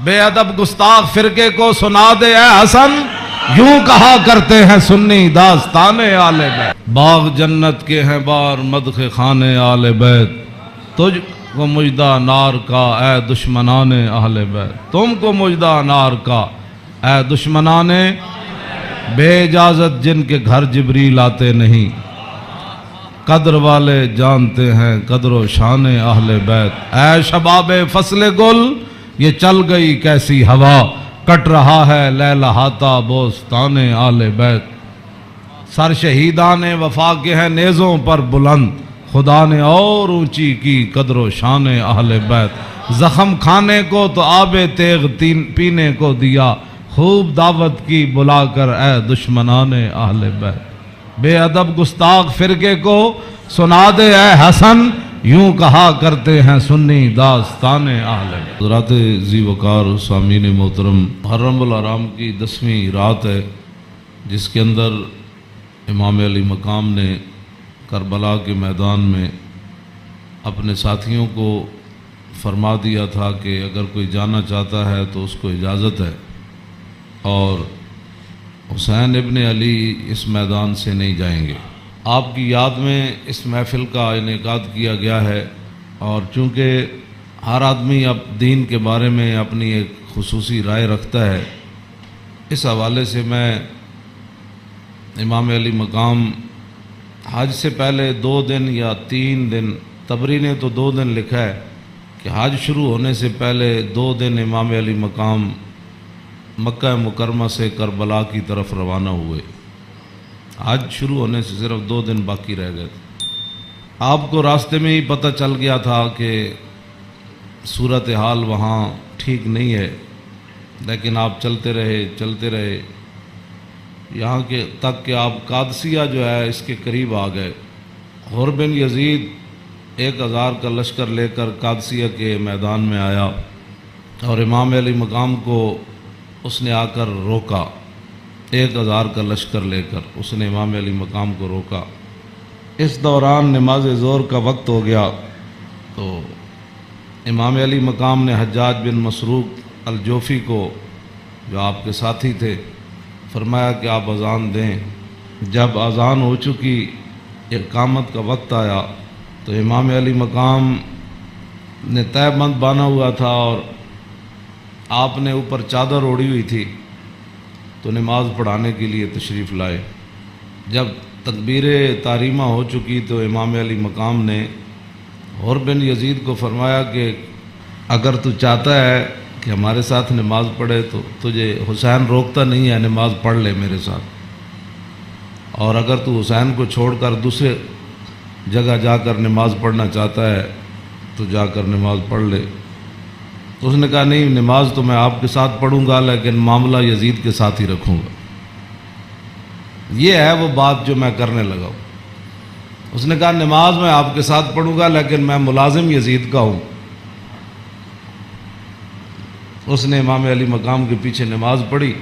بے ادب گستاخ فرقے کو سنا دے اے حسن، یوں کہا کرتے ہیں سنی داستان آل بیت۔ باغ جنت کے ہیں بار مدح خان آل بیت، تجھ کو مجدہ نار کا اے دشمنان اہل بیت، تم کو مجدہ نار کا اے دشمنان، بے اجازت جن کے گھر جبریل آتے نہیں، قدر والے جانتے ہیں قدر و شان اہل بیت۔ اے شباب فصل گل، یہ چل گئی کیسی ہوا، کٹ رہا ہے لہلہاتا بوستان آل بیت۔ سر شہیدان وفا کے ہیں نیزوں پر بلند، خدا نے اور اونچی کی قدر و شان اہل بیت۔ زخم کھانے کو تو آب تیغ پینے کو دیا، خوب دعوت کی بلا کر اے دشمنان اہل بیت۔ بے ادب گستاخ فرقے کو سنا دے اے حسن، یوں کہا کرتے ہیں سنی داستان اہل بیت۔ حضرات ذی وقار سامعین محترم، محرم الحرام کی 10ویں رات ہے، جس کے اندر امام علی مقام نے کربلا کے میدان میں اپنے ساتھیوں کو فرما دیا تھا کہ اگر کوئی جانا چاہتا ہے تو اس کو اجازت ہے، اور حسین ابن علی اس میدان سے نہیں جائیں گے۔ آپ کی یاد میں اس محفل کا انعقاد کیا گیا ہے، اور چونکہ ہر آدمی اب دین کے بارے میں اپنی ایک خصوصی رائے رکھتا ہے، اس حوالے سے میں امام علی مقام حج سے پہلے 2 دن یا 3 دن، طبری نے تو 2 دن لکھا ہے کہ حج شروع ہونے سے پہلے 2 دن امام علی مقام مکہ مکرمہ سے کربلا کی طرف روانہ ہوئے۔ حج شروع ہونے سے صرف 2 دن باقی رہ گئے تھے۔ آپ کو راستے میں ہی پتہ چل گیا تھا کہ صورتحال وہاں ٹھیک نہیں ہے، لیکن آپ چلتے رہے یہاں کے تک کہ آپ قادسیہ جو ہے اس کے قریب آ گئے۔ حر بن یزید 1000 کا لشکر لے کر قادسیہ کے میدان میں آیا، اور امام علی مقام کو اس نے آ کر روکا۔ 1000 کا لشکر لے کر اس نے امام علی مقام کو روکا۔ اس دوران نماز ظہر کا وقت ہو گیا، تو امام علی مقام نے حجاج بن مسروق الجوفی کو، جو آپ کے ساتھی تھے، فرمایا کہ آپ اذان دیں۔ جب اذان ہو چکی، اقامت کا وقت آیا، تو امام علی مقام نے تہہ بند باندھا ہوا تھا اور آپ نے اوپر چادر اوڑھی ہوئی تھی، تو نماز پڑھانے کے لیے تشریف لائے۔ جب تکبیر تحریمہ ہو چکی تو امام علی مقام نے حر بن یزید کو فرمایا کہ اگر تو چاہتا ہے کہ ہمارے ساتھ نماز پڑھے تو تجھے حسین روکتا نہیں ہے، نماز پڑھ لے میرے ساتھ، اور اگر تو حسین کو چھوڑ کر دوسرے جگہ جا کر نماز پڑھنا چاہتا ہے تو جا کر نماز پڑھ لے۔ تو اس نے کہا نہیں، نماز تو میں آپ کے ساتھ پڑھوں گا، لیکن معاملہ یزید کے ساتھ ہی رکھوں گا۔ یہ ہے وہ بات جو میں کرنے لگا ہوں۔ اس نے کہا نماز میں آپ کے ساتھ پڑھوں گا، لیکن میں ملازم یزید کا ہوں۔ اس نے امام علی مقام کے پیچھے نماز پڑھی،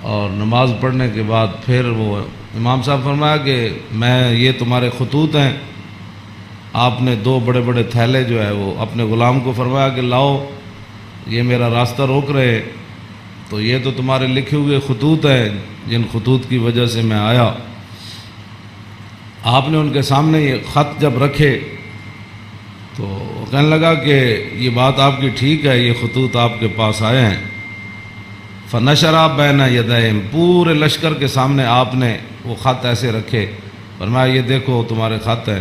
اور نماز پڑھنے کے بعد پھر وہ امام صاحب فرمایا کہ میں یہ تمہارے خطوط ہیں۔ آپ نے 2 بڑے بڑے تھیلے جو ہے وہ اپنے غلام کو فرمایا کہ لاؤ، یہ میرا راستہ روک رہے، تو یہ تو تمہارے لکھے ہوئے خطوط ہیں، جن خطوط کی وجہ سے میں آیا۔ آپ نے ان کے سامنے یہ خط جب رکھے تو وہ کہنے لگا کہ یہ بات آپ کی ٹھیک ہے، یہ خطوط آپ کے پاس آئے ہیں۔ فنشرا بین یدیہم، پورے لشکر کے سامنے آپ نے وہ خط ایسے رکھے، فرمایا یہ دیکھو تمہارے خط ہیں۔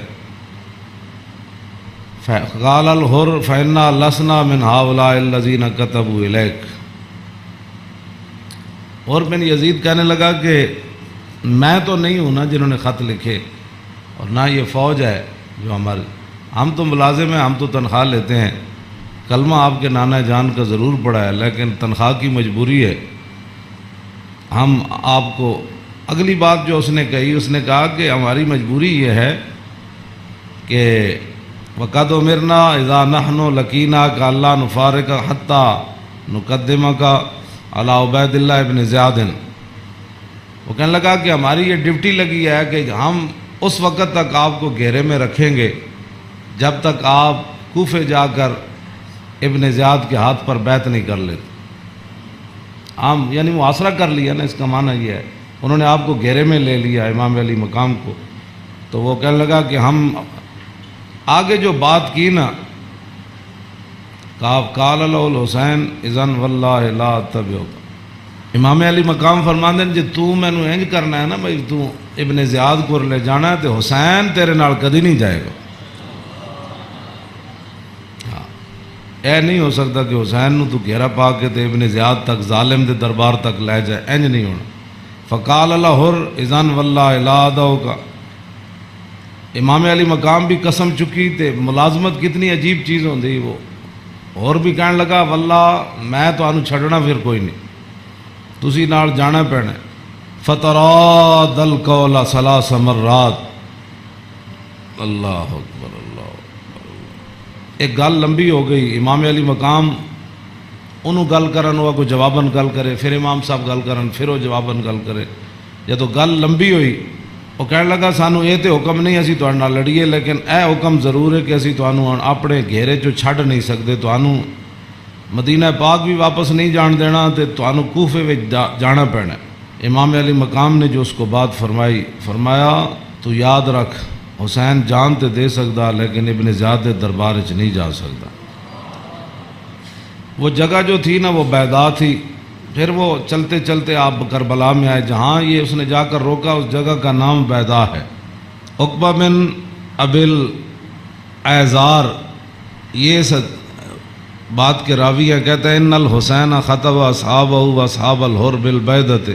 قال الحر فإنا لسنا من هؤلاء الذين كتبوا إليك۔ حر بن یزید کہنے لگا کہ میں تو نہیں ہوں نا جنہوں نے خط لکھے، اور نہ یہ فوج ہے جو ہماری، ہم تو ملازم ہیں، ہم تو تنخواہ لیتے ہیں، کلمہ آپ کے نانا جان کا ضرور پڑا ہے، لیکن تنخواہ کی مجبوری ہے۔ ہم آپ کو، اگلی بات جو اس نے کہی، اس نے کہا کہ ہماری مجبوری یہ ہے کہ وَقَدْ أُمِرْنَا إِذَا نَحْنُ لَقِينَاكَ أَلَّا نُفَارِقَ حَتَّى نُقَدِّمَكَ عَلَىٰ عُبَيْدِ اللَّهِ بْنِ زِيَادٍ۔ وہ کہنے لگا کہ ہماری یہ ڈیوٹی لگی ہے کہ ہم اس وقت تک آپ کو گھیرے میں رکھیں گے جب تک آپ کوفے جا کر ابن زیاد کے ہاتھ پر بیعت نہیں کر لیتے. عام یعنی محاصرہ کر لیا نا، اس کا معنی یہ ہے. انہوں نے آپ کو گھیرے میں لے لیا امام علی مقام کو. تو وہ کہنے لگا کہ ہم آگے جو بات کی نا، قال له الحسین اذن واللہ لا اتبعک. امام علی مقام فرماندے ہیں جی تو مینوں انج کرنا ہے نا بھائی، تو ابن زیاد کو لے جانا ہے تو حسین تیرے نال کدی نہیں جائے گا. اے نہیں ہو سکتا کہ حسین نو تو گھیرا پا کے تے ابن زیاد تک ظالم دے دربار تک لے جائے، انج نہیں ہونا. فقال له اذن واللہ لا ادعوک. امام علی مقام بھی قسم چکی تے ملازمت کتنی عجیب چیز ہوندی. وہ اور بھی کہنے لگا واللہ میں تو انو چھڑنا پھر کوئی نہیں، تسی نال جانا پینا. فتراد القول ثلاث مرات. اللہ اکبر اللہ اکبر. ایک گل لمبی ہو گئی. امام علی مقام انہوں گل کرن ہوا کوئی جواباً گل کرے، پھر امام صاحب گل کرن، پھر وہ جواباً گل کرے. جب گل لمبی ہوئی وہ کہنے لگا سانو یہ تو حکم نہیں اسی تہاڈے نال لڑیے، لیکن اے حکم ضرور ہے کہ اسی تانوں اپنے گھیرے چوں چھڈ نہیں سکتے، تانوں مدینہ پاک بھی واپس نہیں جان دینا تے تانوں کوفے وچ جانا پینا. امام علی مقام نے جو اس کو بات فرمائی، فرمایا تو یاد رکھ حسین جان تے دے سکتا لیکن ابن زیاد دے دربار وچ نہیں جا سکتا. وہ جگہ جو تھی نا وہ بیضا تھی. پھر وہ چلتے چلتے آپ کربلا میں آئے، جہاں یہ اس نے جا کر روکا اس جگہ کا نام بیضا ہے. عقبہ بن ابل ایزار یہ بات کے راوی ہیں، کہتے ہیں ان الحسین خطب اصحابہ و اصحاب الحر بالبیضۃ.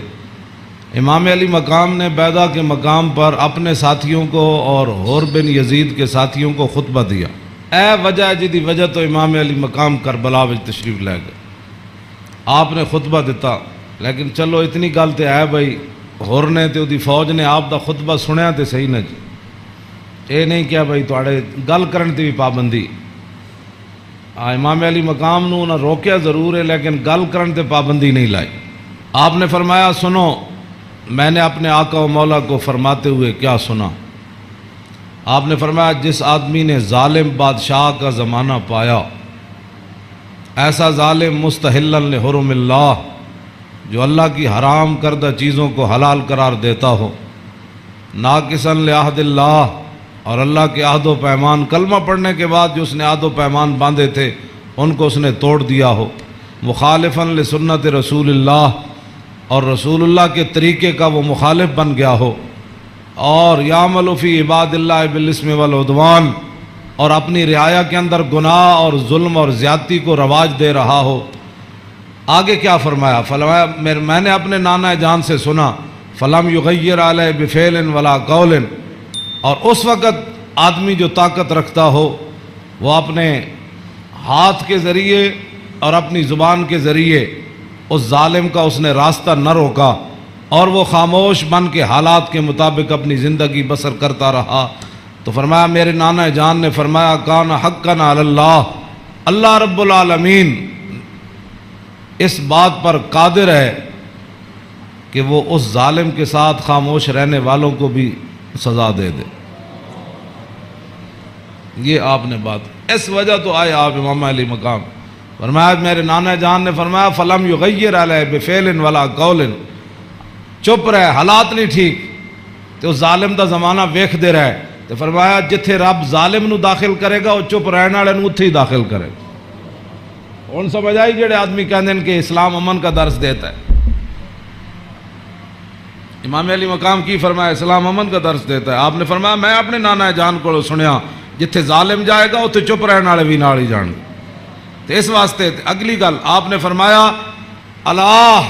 امام علی مقام نے بیضا کے مقام پر اپنے ساتھیوں کو اور حر بن یزید کے ساتھیوں کو خطبہ دیا. اے وجہ جدی وجہ تو امام علی مقام کربلا وچ تشریف لے گئے. آپ نے خطبہ دیتا، لیکن چلو اتنی گل تے ہے بھائی حر نے تے دی فوج نے آپ دا خطبہ سنیا تے صحیح نہ جی. اے نہیں کیا بھائی تواڈے گل کرن تے بھی پابندی. امام علی مقام نو نہ روکیا ضرور ہے لیکن گل کرن تے پابندی نہیں لائی. آپ نے فرمایا سنو، میں نے اپنے آقا و مولا کو فرماتے ہوئے کیا سنا. آپ نے فرمایا جس آدمی نے ظالم بادشاہ کا زمانہ پایا، ایسا ظالم مستحلا لحرم اللہ جو اللہ کی حرام کردہ چیزوں کو حلال قرار دیتا ہو، ناقصا لعہد اللہ اور اللہ کے عہد و پیمان، کلمہ پڑھنے کے بعد جو اس نے عہد و پیمان باندھے تھے ان کو اس نے توڑ دیا ہو، مخالفا لسنت رسول اللہ اور رسول اللہ کے طریقے کا وہ مخالف بن گیا ہو، اور یعمل فی عباد اللہ بالاسم والعدوان اور اپنی رعایا کے اندر گناہ اور ظلم اور زیادتی کو رواج دے رہا ہو. آگے کیا فرمایا؟ فرمایا میں نے اپنے نانا جان سے سنا فلم یغیر علیہ بفعل ولا قول. اور اس وقت آدمی جو طاقت رکھتا ہو وہ اپنے ہاتھ کے ذریعے اور اپنی زبان کے ذریعے اس ظالم کا اس نے راستہ نہ روکا اور وہ خاموش بن کے حالات کے مطابق اپنی زندگی بسر کرتا رہا. تو فرمایا میرے نانا جان نے فرمایا کان حقا علی اللہ، اللہ رب العالمین اس بات پر قادر ہے کہ وہ اس ظالم کے ساتھ خاموش رہنے والوں کو بھی سزا دے دے. یہ آپ نے بات اس وجہ تو آئے آپ امام علی مقام. فرمایا میرے نانا جان نے فرمایا فلم یغیر علیہ بفعل ولا قول، چپ رہے، حالات نہیں ٹھیک تو ظالم دا زمانہ ویکھ دے رہے. تو فرمایا جتھے رب ظالم نو داخل کرے گا وہ چپ رہنے والے نو اتھے ہی داخل کرے گا. ہن سمجھ آئی جڑے آدمی کہندے ہیں کہ اسلام امن کا درس دیتا ہے. امام علی مقام کی فرمایا اسلام امن کا درس دیتا ہے. آپ نے فرمایا میں اپنے نانا جان کو سنیا جتھے ظالم جائے گا اتھے چپ رہنے والے بھی نال ہی جان گے. تو اس واسطے اگلی گل آپ نے فرمایا اللہ،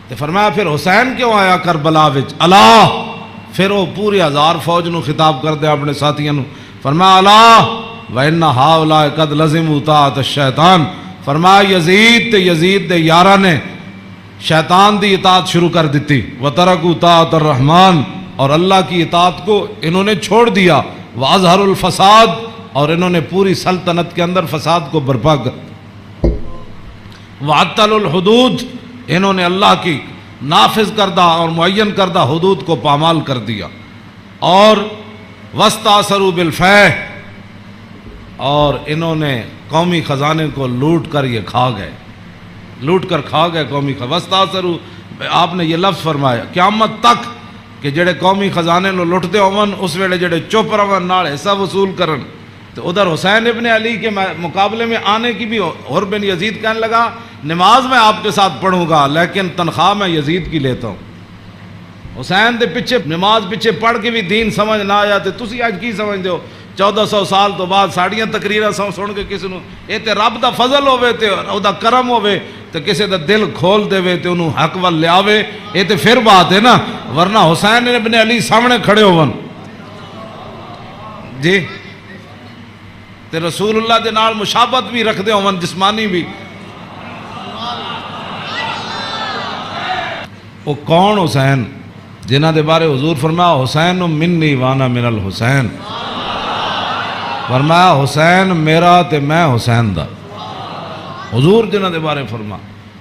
تو فرمایا پھر حسین کیوں آیا کربلا وچ اللہ. پھر وہ پوری 1000 فوج نو خطاب کر دے اپنے ساتھیوں نو. فرمایا اللہ وَإِنَّ هَؤُلَاءِ قَدْ لَزِمُوا طَاعَةَ الشَّيْطَانِ. فرمایا یزید تے یزید دے یاراں نے شیطان دی اطاعت شروع کر دیتی. وَتَرَكُوا طَاعَةَ الرَّحْمَانِ اور اللہ کی اطاعت کو انہوں نے چھوڑ دیا. وَأَظْهَرُوا الْفَسَادِ اور انہوں نے پوری سلطنت کے اندر فساد کو برپا کر. وَعَطَّلُوا الْحُدُودِ انہوں نے اللہ کی نافذ کردہ اور معین کردہ حدود کو پامال کر دیا. اور وَاسْتَأْثَرُوا بِالْفَیْحِ اور انہوں نے قومی خزانے کو لوٹ کر یہ کھا گئے، لوٹ کر کھا گئے قومی وستاثروا، آپ نے یہ لفظ فرمایا قیامت تک کہ جڑے قومی خزانے نو لٹتے ہون اس ویلے جڑے چپ رہن نال حصہ وصول کرن۔ تو ادھر حسین ابن علی کے مقابلے میں آنے کی بھی اور بن یزید کہنے لگا نماز میں آپ کے ساتھ پڑھوں گا لیکن تنخواہ میں یزید کی لیتا ہوں۔ حسین دے پیچھے نماز پیچھے پڑھ کے بھی دین سمجھ نہ آیا تے تسی اج کی سمجھدے ہو 1400 سال تو بعد ساڑیاں تقریراں سن کے کسی نو اے تے رب دا فضل ہوے تے او دا کرم ہوے تے کسی دا دل کھول دے تے انہوں حق ول لے آوے، اے تے پھر بات ہے نا، ورنہ حسین ابن علی سامنے کھڑے ہون جی تے رسول اللہ دے نال مشابہت بھی رکھ دے ہون جسمانی بھی۔ وہ کون حسین جنہ دے بارے حضور فرمایا حسین منی وانا من الحسین، فرمایا حسین میرا تے میں حسین دا، حضور جنہ دے بارے فرما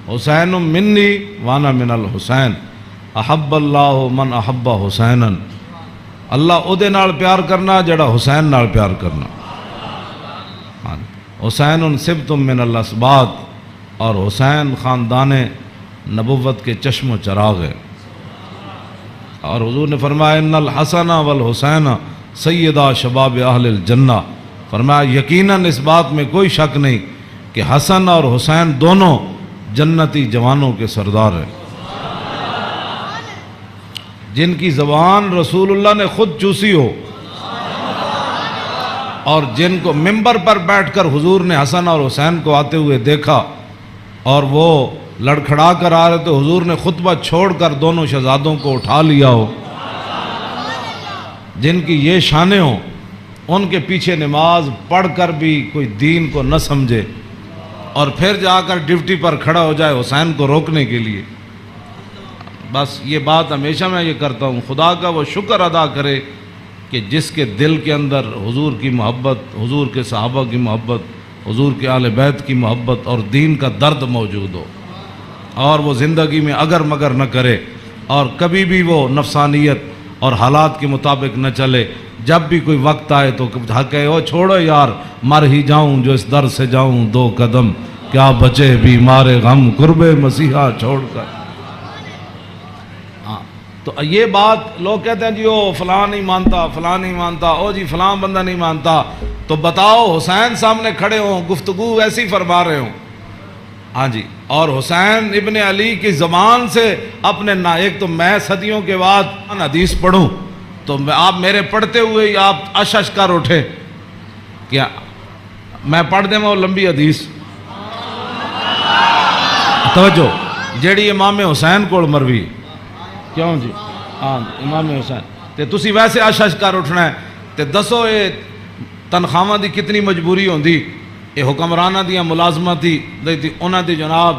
حسین منی وانا من الحسین، احب اللہ من احب حسینا، اللہ او دے نال پیار کرنا جڑا حسین نال پیار کرنا۔ حسین سبت من الاسباط، اور حسین خاندان نبوت کے چشم و چراغ ہے۔ اور حضور نے فرمایا ان الحسن والحسین سیدہ شباب اہل الجنہ، فرمایا یقیناً اس بات میں کوئی شک نہیں کہ حسن اور حسین دونوں جنتی جوانوں کے سردار ہیں، جن کی زبان رسول اللہ نے خود چوسی ہو، اور جن کو ممبر پر بیٹھ کر حضور نے حسن اور حسین کو آتے ہوئے دیکھا اور وہ لڑکھڑا کر آ رہے تو حضور نے خطبہ چھوڑ کر دونوں شہزادوں کو اٹھا لیا ہو، جن کی یہ شانیں ہوں، ان کے پیچھے نماز پڑھ کر بھی کوئی دین کو نہ سمجھے اور پھر جا کر ڈیوٹی پر کھڑا ہو جائے حسین کو روکنے کے لیے۔ بس یہ بات ہمیشہ میں یہ کرتا ہوں، خدا کا وہ شکر ادا کرے کہ جس کے دل کے اندر حضور کی محبت، حضور کے صحابہ کی محبت، حضور کے اہل بیت کی محبت اور دین کا درد موجود ہو، اور وہ زندگی میں اگر مگر نہ کرے اور کبھی بھی وہ نفسانیت اور حالات کے مطابق نہ چلے۔ جب بھی کوئی وقت آئے تو کہے او چھوڑو یار مر ہی جاؤں جو اس در سے جاؤں 2 قدم، کیا بچے بیمار غم قرب مسیحا چھوڑ کر۔ تو یہ بات لوگ کہتے ہیں جی او فلاں نہیں مانتا، فلاں نہیں مانتا، او جی فلاں بندہ نہیں مانتا، تو بتاؤ حسین سامنے کھڑے ہوں گفتگو ایسی فرما رہے ہوں، ہاں جی، اور حسین ابن علی کی زبان سے اپنے ایک تو میں صدیوں کے بعد حدیث پڑھوں تو آپ میرے پڑھتے ہوئے ہی آپ اشش کر اٹھے، کیا میں پڑھ دیں وہ لمبی حدیث، توجہ جیڑی امام حسین کو مروی، کیوں جی ہاں امام حسین تے تسی ویسے اشش کر اٹھنا ہے تے دسو یہ تنخواہ دی کتنی مجبوری ہوندی، یہ حکمرانہ دیا ملازمہ تھی انہاں دی جناب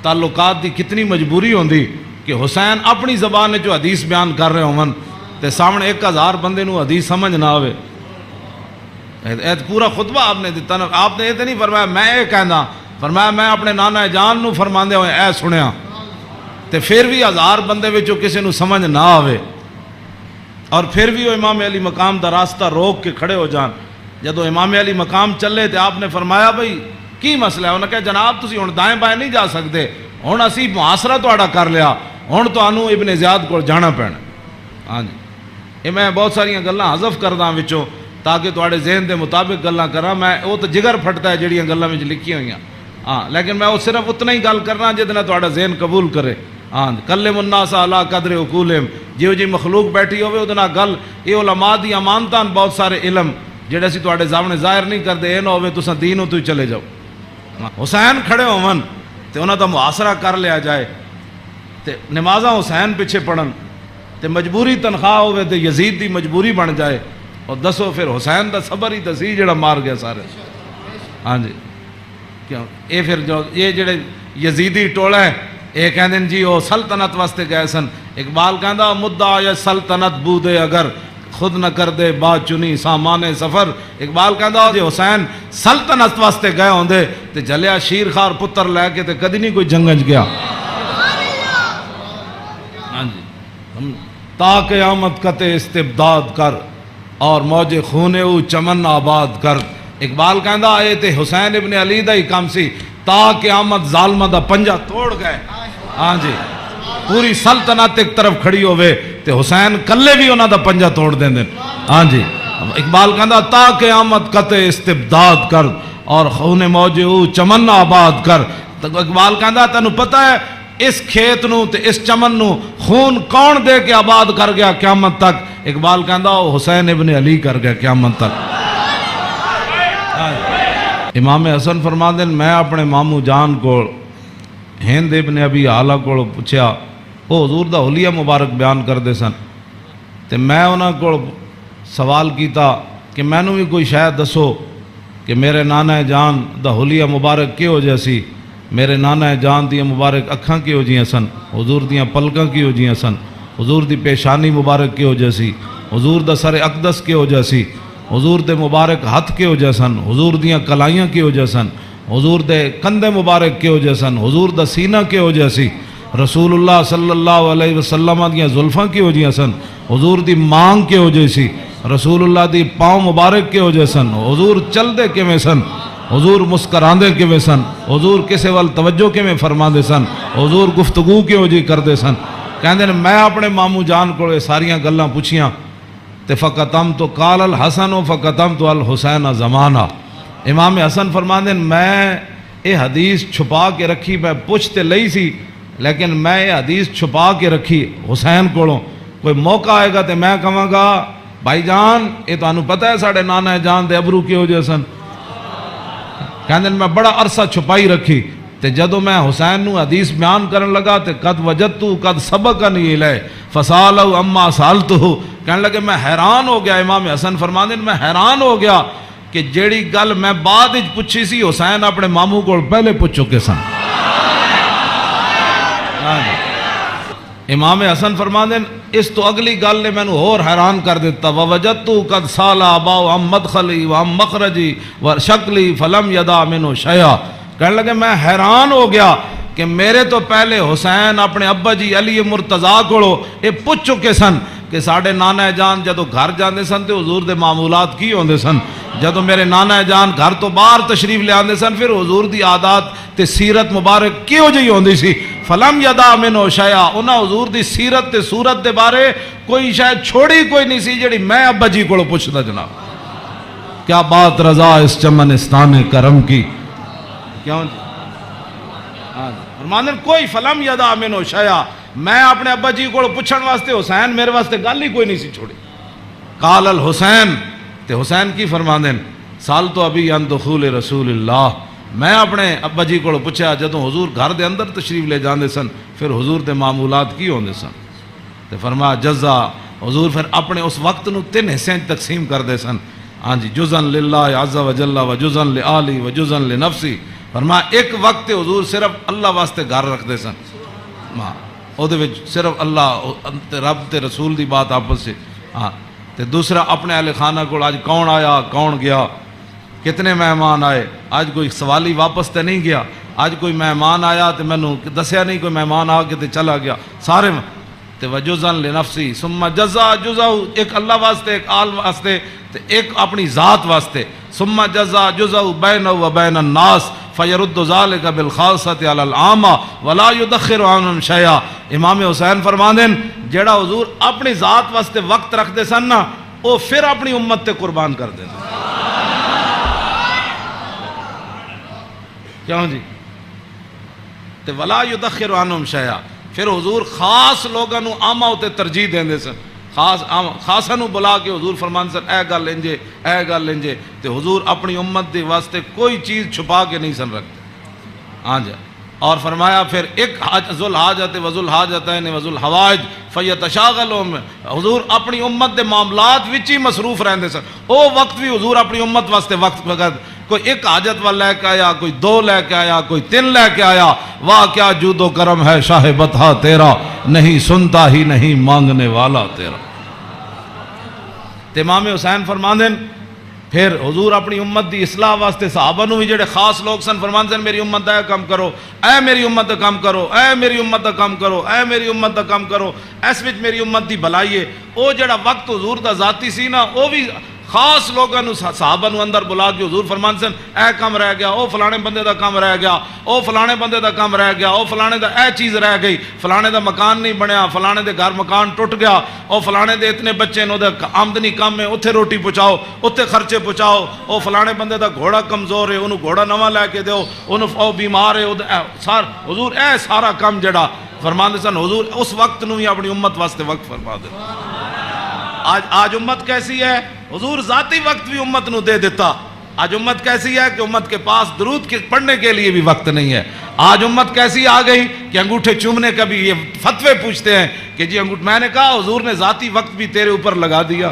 تعلقات دی کتنی مجبوری ہوندی کہ حسین اپنی زبان جو حدیث بیان کر رہے ہوں تے سامنے 1000 بندے نو حدیث سمجھ نہ آوے۔ پورا خطبہ آپ نے دیتا، آپ نے یہ تو نہیں فرمایا میں یہ کہنا، فرمایا میں اپنے نانا جان نو فرماندے ہوئے اے سنیا تے پھر بھی 1000 بندے وچوں کسی نو سمجھ نہ آوے اور پھر بھی وہ امام علی مقام دا راستہ روک کے کھڑے ہو جان۔ جدو امام علی مقام چلے تے آپ نے فرمایا بھئی کی مسئلہ ہے؟ انہوں نے کہا جناب تسی ہن دائیں بائیں نہیں جا سکتے، ہن اسی محاصرہ تہاڈا کر لیا، ہن تانوں ابن زیاد کو جانا پینا۔ ہاں جی یہ میں بہت ساریاں گلاں حذف کردا وچوں تاکہ تہاڈے ذہن دے مطابق گلاں کراں، میں وہ تو جگر پھٹتا ہے جڑیاں گلاں وچ لکھی ہوئیاں، ہاں لیکن میں وہ صرف اتنا ہی گل کرنا جہدے نال تہاڈا ذہن قبول کرے۔ ہاں کلم الناس علی قدر عقولہم، جیو جی مخلوق بیٹھی ہوئے وہ گل، یہ علماء دی امانتاں بہت سارے علم جڑے اسی تہاڈے سامنے ظاہر نہیں کرتے، یہ نہ ہوئے تساں دینوں تو ہی چلے جاؤ۔ حسین کھڑے ہون تے انہاں دا محاصرہ کر لیا جائے تے نمازاں حسین پیچھے پڑھن تے مجبوری تنخواہ ہوئے تے یزید دی مجبوری بن جائے، اور دسو پھر حسین دا صبر ہی تسی جڑا مار گیا سارے۔ ہاں جی کیوں یہ پھر جو یہ جڑے یزیدی ٹولا ہے یہ کہندے ہیں جی وہ سلطنت واسطے گئے سن، اقبال کہندا مدعا یا سلطنت بودے اگر خود نہ کر دے بات چنی سامان سفر۔ اقبال کہندا جی حسین سلطنت واسطے گئے ہوندے تے جلیا شیر خار پتر لے کے تے کدی نہیں کوئی جنگج گیا۔ ہاں جی تا قیامت قطع استبداد کر اور موج خون او چمن آباد کر، اقبال کہندا آئے تے حسین ابن علی دا ہی کام سی تا قیامت ظالمہ دا پنجا توڑ گئے. ہاں جی پوری سلطنت ایک طرف کھڑی ہوئے تے حسین کلے بھی انہاں دا پنجا توڑ دیں دیں. ہاں جی اقبال کہندا تا قیامت قطع استبداد کر اور خون موج او چمن آباد کر. اقبال کہندا تینوں پتہ ہے اس کھیت نو تے اس چمن نو خون کون دے کے آباد کر گیا قیامت تک؟ اقبال کہندا وہ حسین ابن علی کر گیا قیامت تک. امام حسن فرما دین میں اپنے مامو جان کو ہند ابن ابی آلہ کو پوچھیا وہ حضور دا حلیہ مبارک بیان کر دے سن تے میں انہاں کو سوال کیتا کہ میں نو بھی کوئی شاید دسو کہ میرے نانا جان دا حلیہ مبارک کی ہو جیسی، میرے نانا جان دیا مبارک اکھاں کی ہو جیاں سن، حضور دیاں پلکاں کی ہو جیاں سن، حضور دی پیشانی مبارک کی ہو جیسی، حضور دا سر اقدس کی ہو جیسی، حضور دے مبارک ہاتھ کے ہو جیسن، حضور دیاں کلائیاں کی ہو جیسن، حضور دے کندھے مبارک کے ہو جیسن، حضور دا سینہ کے ہو جیسی، رسول اللہ صلی اللہ علیہ وسلم دیاں زلفاں کی ہو جیسن، حضور دی مانگ کے ہو جیسی، رسول اللہ دی پاؤں مبارک کے ہو جیسن، حضور چل دے کے میں سن، حضور مسکراندے کے میں سن، حضور کسے وال توجہ کے میں فرما دے سن، حضور گفتگو کے ہو جی کر دے سن. کہندے نے میں اپنے مامو جان کو ساریاں گلاں پوچھیاں تے فقطم تو قال الحسن و فقطم تو الحسین زمانہ. امام حسن فرماندے میں یہ حدیث چھپا کے رکھی، میں پوچھتے لئی سی لیکن میں یہ حدیث چھپا کے رکھی حسین کولوں. کوئی موقع آئے گا تے میں کہاں گا بھائی جان یہ تانوں پتہ ہے ساڑھے نانا جان دے ابرو کی ہو جائے سن. کہندے میں بڑا عرصہ چھپائی رکھی تے جدو میں حسین نو حدیث بیان کرن لگا تے قد وجدتو قد سبقنی الیہ فسالو اما سالتو. کہنے لگے میں حیران ہو گیا. امام حسن فرماندے میں حیران ہو گیا کہ جیڑی گل میں بعد وچ پوچھی سی حسین اپنے ماموں کو پہلے پوچھ چکے سن. امام حسن فرماندے اس تو اگلی گل نے میں نے اور حیران کر دیتا. ووجدتو قد سالا اباؤ ام مدخلی و ام مخرجی و شکلی فلم یدا منو شیعہ. کہنے لگے میں حیران ہو گیا کہ میرے تو پہلے حسین اپنے ابا جی علی مرتضیٰ کو یہ پوچھ چکے سن کہ ساڑھے نانا جان جدو گھر جاندے سن تے حضور دے معمولات کی ہوندے سن. جدو میرے نانا جان گھر تو باہر تشریف لے آندے سن پھر حضور دی عادات تے سیرت مبارک کیوں جی ہوندی سی. فلم یدا منو شیعہ انہاں حضور دی سیرت تے صورت دے بارے کوئی شاید چھوڑی کوئی نہیں سی جڑی میں ابا جی کو پوچھدا. جناب کیا بات رضا اس چمنستان کرم کی. کیوں فرماندے کوئی فلم یدا منو شیعہ میں اپنے ابا جی کو پوچھن واسطے حسین میرے واسطے گل ہی کوئی نہیں سی چھوڑی. قال الحسین تے حسین کی فرماندے سال تو ابھی ان دخول رسول اللہ میں اپنے ابا جی کو پوچھا جدوں حضور گھر دے اندر تشریف لے جاندے سن پھر حضور دے معمولات کی ہوندے سن. تے فرمایا جزا حضور پھر اپنے اس وقت نو 3 حصے تقسیم کر دے سن. ہاں جی جزن للہ عز و جل و جزن لآلی و جزن لنفسی. فرمایا ایک وقت حضور صرف اللہ واسطے گھر رکھ دے سن. او دے وچ صرف اللہ رب تے رسول دی بات آپس سے. ہاں تے دوسرا اپنے اہل خانہ کو آج کون آیا کون گیا کتنے مہمان آئے. آج کوئی سوالی واپس تے نہیں گیا. آج کوئی مہمان آیا تے میں نے دسیا نہیں کوئی مہمان آ کے تے چلا گیا سارے. تے وجزن لنفسی ثم جزا جزاؤ ایک اللہ واسطے ایک آل واسطے تے ایک اپنی ذات واسطے. ثم جزا جزاؤ بینہ و بین الناس فیرد ذالک بالخاصۃ علی العامہ ولا یدخر عنہم شیئا. امام حسین فرماندے جیڑا حضور اپنی ذات واسطے وقت رکھ دے سن نا وہ پھر اپنی امت تے قربان کر دے. کیوں جی تے ولا یدخر عنہم شیئا پھر حضور خاص لوگاں نو عامہ تے ترجیح دیندے سن. خاصا نو بلا کے حضور فرمان سن اے گل انجے اے گل انجے. تے حضور اپنی امت دے واسطے کوئی چیز چھپا کے نہیں سن رکھتے. ہاں جی اور فرمایا پھر ایک ذل حاجت و ذل حاجتین و ذل حوائج فیتشاغلون. حضور اپنی امت دے معاملات وچ ہی مصروف رہندے سن. او وقت بھی حضور اپنی امت واسطے وقت وقت کوئی ایک حاجت والا لے کے آیا کوئی 2 لے کے آیا کوئی 3 لے کے آیا. واہ کیا جود و کرم ہے شاہ بطحا تیرا نہیں سنتا ہی نہیں مانگنے والا تیرا. امام حسین فرماندے پھر حضور اپنی امت دی اصلاح واسطے صحابہ نو بھی جڑے خاص لوگ سن فرماندے میری امت دا کام کرو اے میری امت دا کام کرو اے میری امت دا کام کرو اے میری امت دا کام کرو اس وچ میری امت دی بھلائی ہے. او جڑا وقت حضور دا ذاتی سی نا او بھی خاص لوگوں نے صحابہ نو اندر بلا کے حضور فرمان سن اے کم رہ گیا، او فلانے بندے دا کم رہ گیا، او فلانے بندے دا کم رہ گیا، او فلانے دا اے چیز رہ گئی، فلانے دا مکان نہیں بنیا، فلانے دے گھر مکان ٹوٹ گیا، او فلانے دے اتنے بچے نے آمدنی کم ہے، اتھے روٹی پہنچاؤ، اتھے خرچے پہنچاؤ، او فلانے بندے دا گھوڑا کمزور ہے، انہوں گھوڑا نواں لے کے دیو، انہوں او بیمار ہے، حضور اے سارا کم جڑا فرمان دے سن حضور اس وقت نو ہی اپنی امت واسطے وقت فرما دے۔ آج امت کیسی ہے؟ حضور ذاتی وقت بھی امت نو دے دیتا۔ آج امت کیسی ہے کہ امت کے پاس درود پڑھنے کے لیے بھی وقت نہیں ہے۔ آج امت کیسی آ گئی کہ انگوٹھے چومنے کا بھی یہ فتوے پوچھتے ہیں کہ جی میں نے کہا حضور نے ذاتی وقت بھی تیرے اوپر لگا دیا۔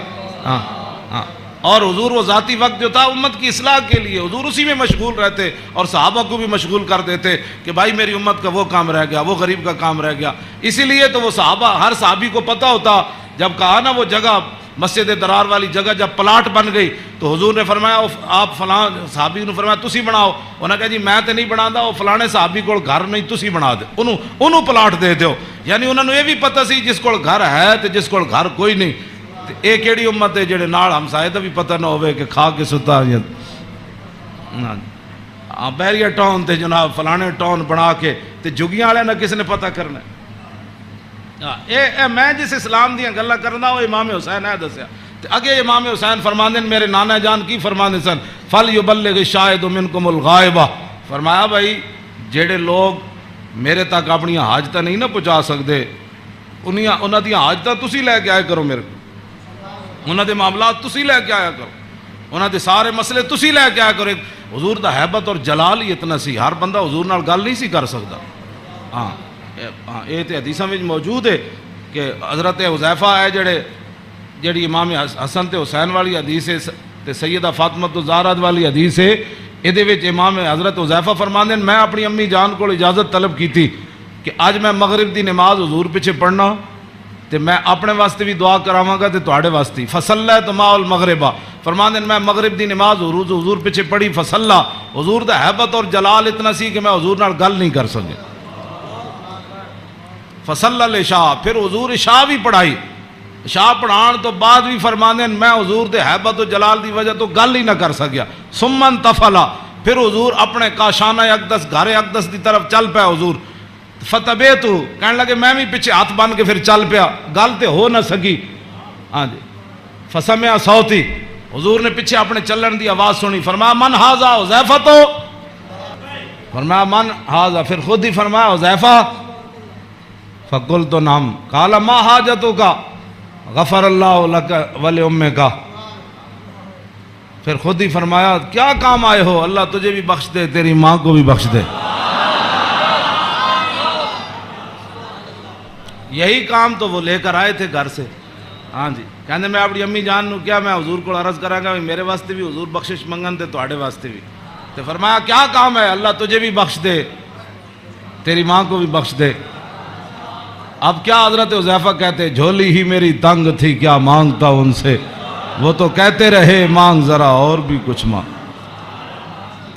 اور حضور وہ ذاتی وقت جو تھا امت کی اصلاح کے لیے، حضور اسی میں مشغول رہتے اور صحابہ کو بھی مشغول کر دیتے کہ بھائی میری امت کا وہ کام رہ گیا، وہ غریب کا کام رہ گیا۔ اسی لیے تو وہ صحابہ، ہر صحابی کو پتہ ہوتا، جب کہا نا وہ جگہ مسجد درار والی جگہ جب پلاٹ بن گئی تو حضور نے فرمایا آپ فلاں صحابی نے فرمایا تسی بناؤ، انہوں نے کہا جی میں تے نہیں بناتا، وہ فلانے صحابی کو گھر نہیں تسی بنا دے، انہوں پلاٹ دے دیو۔ یعنی انہوں نے یہ بھی پتہ سی جس کو گھر ہے تو جس کو گھر کوئی نہیں، ایک ایڑی امت ہے جڑے نال ہمسائے دا بھی پتہ نہ ہوئے کہ کھا کے ستا بحریہ ٹاؤن تے جناب فلانے ٹاؤن بنا کے تے جگیاں والے نہ کس نے پتہ کرنا۔ میں جس اسلام دیاں گلاں کرنا وہ امام حسین ہے دسیا، اگے امام حسین فرماندے میرے نانا جان کی فرماندے سن فَلْيُبَلِّغِ الشَّاهِدُ مِنْكُمُ الْغَائِبَ، فرمایا بھائی جڑے لوگ میرے تک اپنی حاجتاں نہیں نہ پہنچا سکتے انہاں دی حاجتاں تسی لے کے آئے کرو، میرے انہاں دے معاملات تسی لے کے آیا کرو، انہاں دے سارے مسئلے تسی لے کے آیا کرو۔ حضور دا حیبت اور جلال ہی اتنا سی، ہر بندہ حضور نال گل نہیں سی کر سکتا۔ ہاں یہ تو حدیثاں میں موجود ہے کہ حضرت حذیفہ ہے جڑی امام حسن تے حسین والی حدیث ہے تے سیدہ فاطمہ الزہرا والی حدیث ہے، یہ وچ امام حضرت حذیفہ فرماندے میں اپنی امی جان کو اجازت طلب کی تھی کہ اج میں مغرب دی نماز حضور پیچھے پڑھنا تے میں اپنے واسطے بھی دعا کراواں گا تے تواڈے واسطے فصلیت مع المغربہ، فرماندے میں مغرب دی نماز حضور پیچھے پڑھی فصلا، حضور دا حیبت اور جلال اتنا سی کہ میں حضور نال گل نہیں کر سکیا۔ فصل العشاء، پھر حضور عشاء بھی پڑھائی، عشاء پڑھان تو بعد بھی فرماندے میں حضور دے حیبت و جلال دی وجہ تو گل ہی نہ کر سکیا۔ ثم انتفلا، پھر حضور اپنے کاشانہ اقدس گھر اقدس دی طرف چل پیا حضور، فتبیتو کہنے لگے میں بھی پیچھے ہاتھ بن کے پھر چل پیا، گل تے ہو نہ سکی۔ ہاں جی فسمع صوتی، حضور نے پیچھے اپنے چلن دی آواز سنی، فرمایا من ھذا حذیفہ، تو فرمایا من ھذا، پھر خود ہی فرمایا حذیفہ، فقلت نعم، قال ما حاجتک، غفر اللہ لک ولأمک، پھر خود ہی فرمایا کیا کام آئے ہو، اللہ تجھے بھی بخش دے تیری ماں کو بھی بخش دے۔ یہی کام تو وہ لے کر آئے تھے گھر سے۔ ہاں جی کہنے میں اپنی امی جان نو کیا میں حضور کو عرض کرا گا میرے واسطے بھی حضور بخشش منگن تے تواڈے واسطے بھی، تو فرمایا کیا کام ہے، اللہ تجھے بھی بخش دے تیری ماں کو بھی بخش دے۔ اب کیا حضرت حذیفہ کہتے جھولی ہی میری تنگ تھی کیا مانگتا ان سے، وہ تو کہتے رہے مانگ ذرا اور بھی کچھ مانگ۔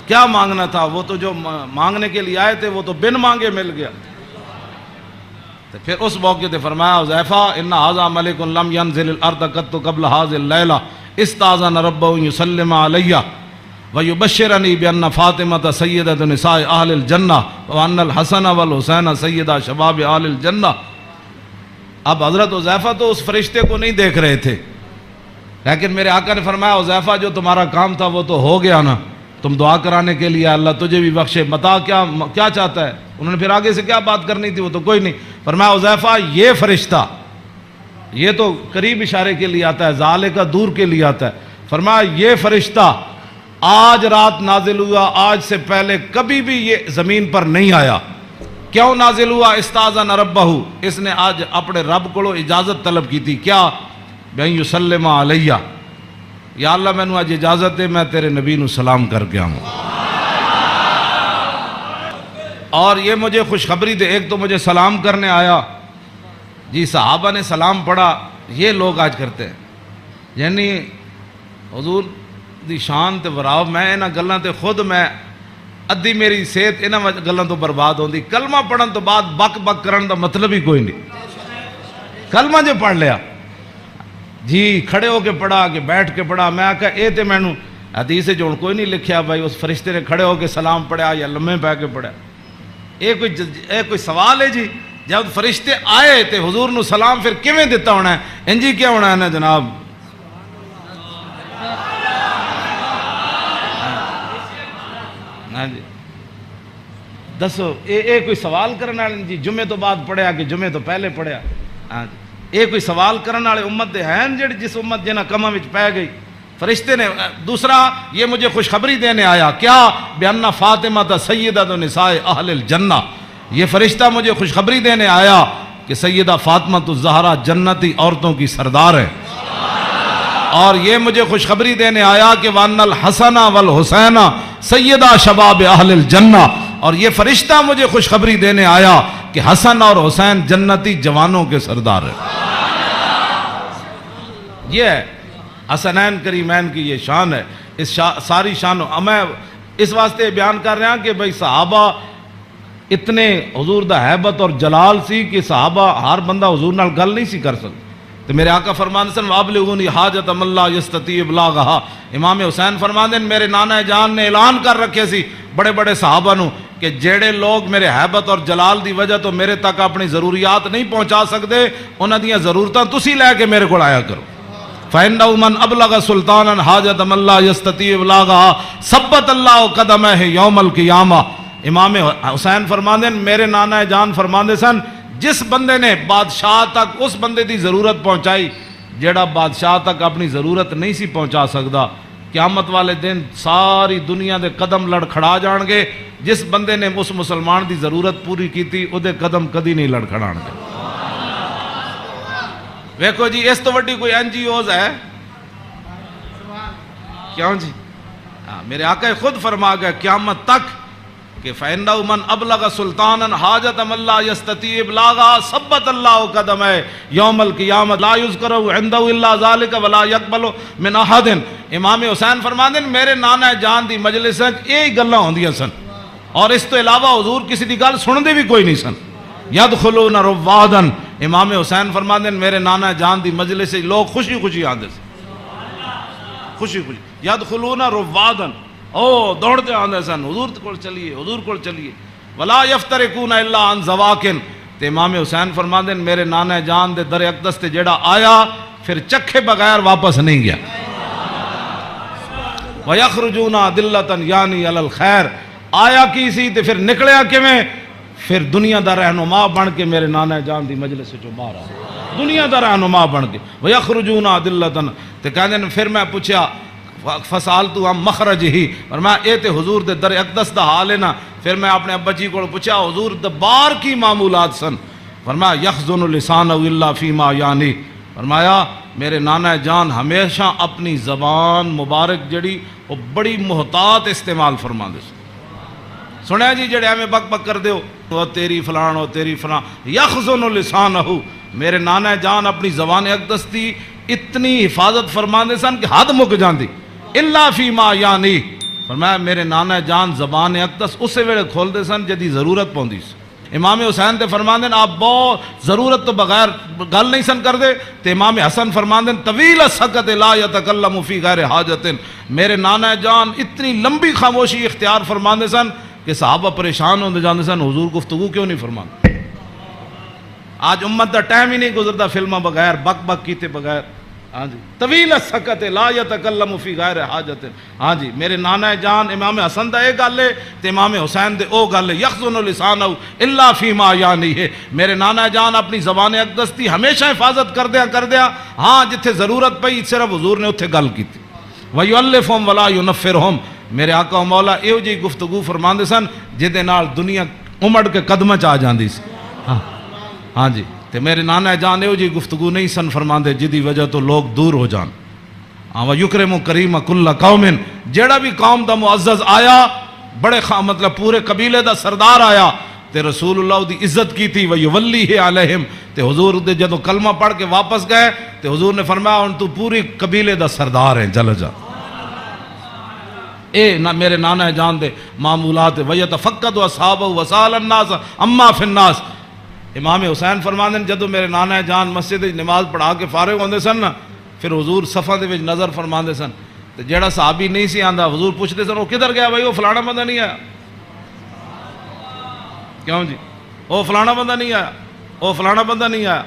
کیا مانگنا تھا، وہ تو جو مانگنے کے لیے آئے تھے وہ تو بن مانگے مل گیا۔ تو پھر اس موقع تے فرمایا حذیفہ ان ھذا ملک لم ينزل الارض قط قبل هذه الليله استاذن ربه يسلم علي ويبشرني بان فاطمه سيده نساء اهل الجنه وان الحسن والحسين سيدا شباب اهل الجنه۔ اب حضرت حذیفہ تو اس فرشتے کو نہیں دیکھ رہے تھے، لیکن میرے آقا نے فرمایا حذیفہ جو تمہارا کام تھا وہ تو ہو گیا نا، تم دعا کرانے کے لیے اللہ تجھے بھی بخشے، متا کیا چاہتا ہے، انہوں نے پھر آگے سے کیا بات کرنی تھی وہ تو کوئی نہیں، فرمایا حذیفہ یہ فرشتہ یہ تو قریب اشارے کے لیے آتا ہے، ذالے کا دور کے لیے آتا ہے، فرمایا یہ فرشتہ آج رات نازل ہوا، آج سے پہلے کبھی بھی یہ زمین پر نہیں آیا۔ کیوں نازل ہوا؟ استاذن ربہ، اس نے آج اپنے رب کو اجازت طلب کی تھی، کیا بین یسلم علیہ، یا اللہ میں نے آج اجازت ہے میں تیرے نبی نو سلام کر کے آؤں۔ اور یہ مجھے خوشخبری دے، ایک تو مجھے سلام کرنے آیا، جی صحابہ نے سلام پڑھا، یہ لوگ آج کرتے ہیں، یعنی حضور دی شان تے وراو، میں انہاں گلاں تے خود میں ادھی میری صحت انہاں گلاں تو برباد ہوندی۔ کلمہ پڑھن تو بعد بک بک کرن دا مطلب ہی کوئی نہیں، کلمہ جو پڑھ لیا جی کھڑے ہو کے پڑھا کہ بیٹھ کے پڑھا. میں آخیا یہ تو مینوں حدیث جو کوئی نہیں لکھیا بھائی اس فرشتے نے کھڑے ہو کے سلام پڑھا یا لمے پہ کے پڑھا. یہ کوئی سوال ہے جی؟ جب فرشتے آئے تو حضور نو سلام پھر کیویں دیتا ہونا ہے؟ انجی کیا ہونا ہے نا جناب. ہاں جی دسو یہ کوئی سوال کرنے والے جی جمعے تو بعد پڑھیا کہ جمعے تو پہلے پڑھیا؟ ہاں جی یہ کوئی سوال کرنے والے امت دے ہیں جڑی جس امت جنہ کماں وچ پہ گئی. فرشتے نے دوسرا یہ مجھے خوشخبری دینے آیا کیا بأن فاطمہ سیدۃ نساء اہل الجنہ. یہ فرشتہ مجھے خوشخبری دینے آیا کہ سیدہ فاطمہ الزہرا جنتی عورتوں کی سردار ہے. اور یہ مجھے خوشخبری دینے آیا کہ وان الحسن والحسین سیدہ شباب اہل الجنہ. اور یہ فرشتہ مجھے خوشخبری دینے آیا کہ حسن اور حسین جنتی جوانوں کے سردار ہے. یہ ہے حسنین کریمین کی یہ شان ہے. اس ساری شان میں اس واسطے بیان کر رہا ہوں کہ بھئی صحابہ اتنے حضور دا حیبت اور جلال سی کہ صحابہ ہر بندہ حضور نال گل نہیں سی کر سکتا. تو میرے آقا فرماندے سن وابلغونی حاجت من لا یستطیع ابلاغھا. امام حسین فرماندے میرے نانا جان نے اعلان کر رکھے سی بڑے بڑے صحابہ نو کہ جڑے لوگ میرے حیبت اور جلال دی وجہ تو میرے تک اپنی ضروریات نہیں پہنچا سکتے انہاں دیاں ضرورتاں تسی لے کے میرے کو آیا کرو. فَإِنَّهُ مَنْ أَبْلَغَ سُلْطَانًا حَاجَةَ مَنْ لَا يَسْتَطِيعُ إِبْلَاغَهَا ثَبَّتَ اللَّهُ قَدَمَيْهِ يَوْمَ الْقِيَامَةِ. امام حسین فرماندے میرے نانا جان فرماندے سن جس بندے نے بادشاہ تک اس بندے دی ضرورت پہنچائی جیڑا بادشاہ تک اپنی ضرورت نہیں سی پہنچا سکتا قیامت والے دن ساری دنیا دے قدم لڑکھڑا جان گے. جس بندے نے اس مسلمان دی ضرورت پوری کی تھی او دے قدم کدی نہیں لڑکھڑان گے. ویکھو جی اس تو وڈی کوئی این جی اوز ہے کیوں جی؟ میرے آقا خود فرما گئے قیامت تک کہ فَإِنَّهُ مَنْ أَبْلَغَ سُلْطَانًا حَاجَةَ مَنْ لَا يَسْتَطِيعُ إِبْلَاغَهَا ثَبَّتَ اللَّهُ قَدَمَيْهِ يَوْمَ الْقِيَامَةِ لَا يُذْكَرُ عِنْدَهُ إِلَّا ذَلِكَ وَلَا يَقْبَلُ مِنْ أَحَدٍ. امام حسین فرماندے میرے نانا جان دی مجلس وچ یہی گلاں ہوندیاں سن اور اس تو علاوہ حضور کسی دی گل سندے بھی کوئی نہیں سن. یدخلون روادن. امام حسین فرماندے میرے نانا جان دی مجلس سے لوگ خوشی خوشی آندے سن خوشی خوشی. یدخلون روادن او دوڑتے آندے سن حضور کول چلیے حضور کول چلیے. ولا یفترقون الا عن زواکن. تے امام حسین فرماندے میرے نانا جان دے در اقدس تے جیڑا آیا پھر چکھے بغیر واپس نہیں گیا. وَيَخْرُجُونَ عَدِلَّةً یعنی علی الخیر. آیا کی سی تے پھر نکلیا کیویں؟ پھر دنیا دا رہنما بن کے میرے نانا جان دی مجلس سے جو باہر آیا دنیا دا رہنما بن کے. وَيَخْرُجُونَ عَدِلَّةً. تے کہندے پھر میں پوچھا فسالتو ہم مخرج ہی فرمایا اے تے حضور دے در اقدس دا حال ہے نا. پھر میں اپنے ابا جی کو پوچھا حضور دبار کی معمولات سن. فرمایا یخزن لسانہ الا فیما یعنی. فرمایا میرے نانا جان ہمیشہ اپنی زبان مبارک جڑی وہ بڑی محتاط استعمال فرماندے سن. سنیا جی جڑے ہمیں بک بک کر دیو وہ تیری فلان وہ تیری فلان. یخزن لسانہ میرے نانا جان اپنی زبان اقدس دی اتنی حفاظت فرماندے سن کہ حد مک جاندی. الا فیما یعنی. فرمایا میرے نانا جان زبان اقدس اسے ویلے کھول دے سن جدی ضرورت پوندی سی. امام حسین تے فرماندے آپ بہت ضرورت تو بغیر گل نہیں سن کر دے. تے امام حسن فرماندے طویل السکت لا یتکلم فی غیر حاجت. میرے نانا جان اتنی لمبی خاموشی اختیار فرماندے سن کہ صحابہ پریشان ہوندے جاندے سن حضور گفتگو کیوں نہیں فرماندے. آج امت دا ٹائم ہی نہیں گزرتا فلمہ بغیر بک بک کیتے بغیر. ہاں جی طویل السکت لا یتکلم فی غیر حاجت. ہاں جی میرے نانا جان امام حسن دا ایک گل ہے تے امام حسین دے او گل ہے. یخزن لسانہ الا فیما یعنی ہے. میرے نانا جان اپنی زبان اقدس دی ہمیشہ حفاظت کر دیا ہاں جتھے ضرورت پئی صرف حضور نے اتھے گل کیتی. ویؤلفہم ولا ینفرہم. میرے آقا و مولا ایو جی گفتگو فرماندے سن جہدے نال دنیا امڑ کے قدمہ چ آ جاندی سی. ہاں جی تے میرے نانا جان ایو جی گفتگو نہیں سن فرماندے جدی وجہ تو لوگ دور ہو جان. وَيُكْرِمُ كَرِيمَ كُلَّ قَوْمٍ. جیڑا بھی قوم دا معزز آیا بڑے مطلب پورے قبیلے دا سردار آیا تے رسول اللہ دی عزت کی تھی. وَيُوَلِّهِ عَلَيْهِمْ. تے حضور دے جدو کلمہ پڑھ کے واپس گئے تے حضور نے فرمایا ان تو پوری قبیلے دا سردار ہیں چل جا. اے میرے نانا جان دے معمولات. وَيَتَفَقَّدُ أَصْحَابَهُ وَسَأَلَ النَّاسَ عَمَّا فِي النَّاسِ. امام حسین فرماندے جدو میرے نانا جان مسجد نماز پڑھا کے فارغ ہوندے سن نا پھر حضور صفاں دے وچ نظر فرماندے سن تے جیڑا صحابی نہیں سی آندا حضور پوچھتے سن وہ کدھر گیا بھائی، وہ فلانا بندہ نہیں آیا، کیوں جی وہ فلانا بندہ نہیں آیا، وہ فلانا بندہ نہیں آیا۔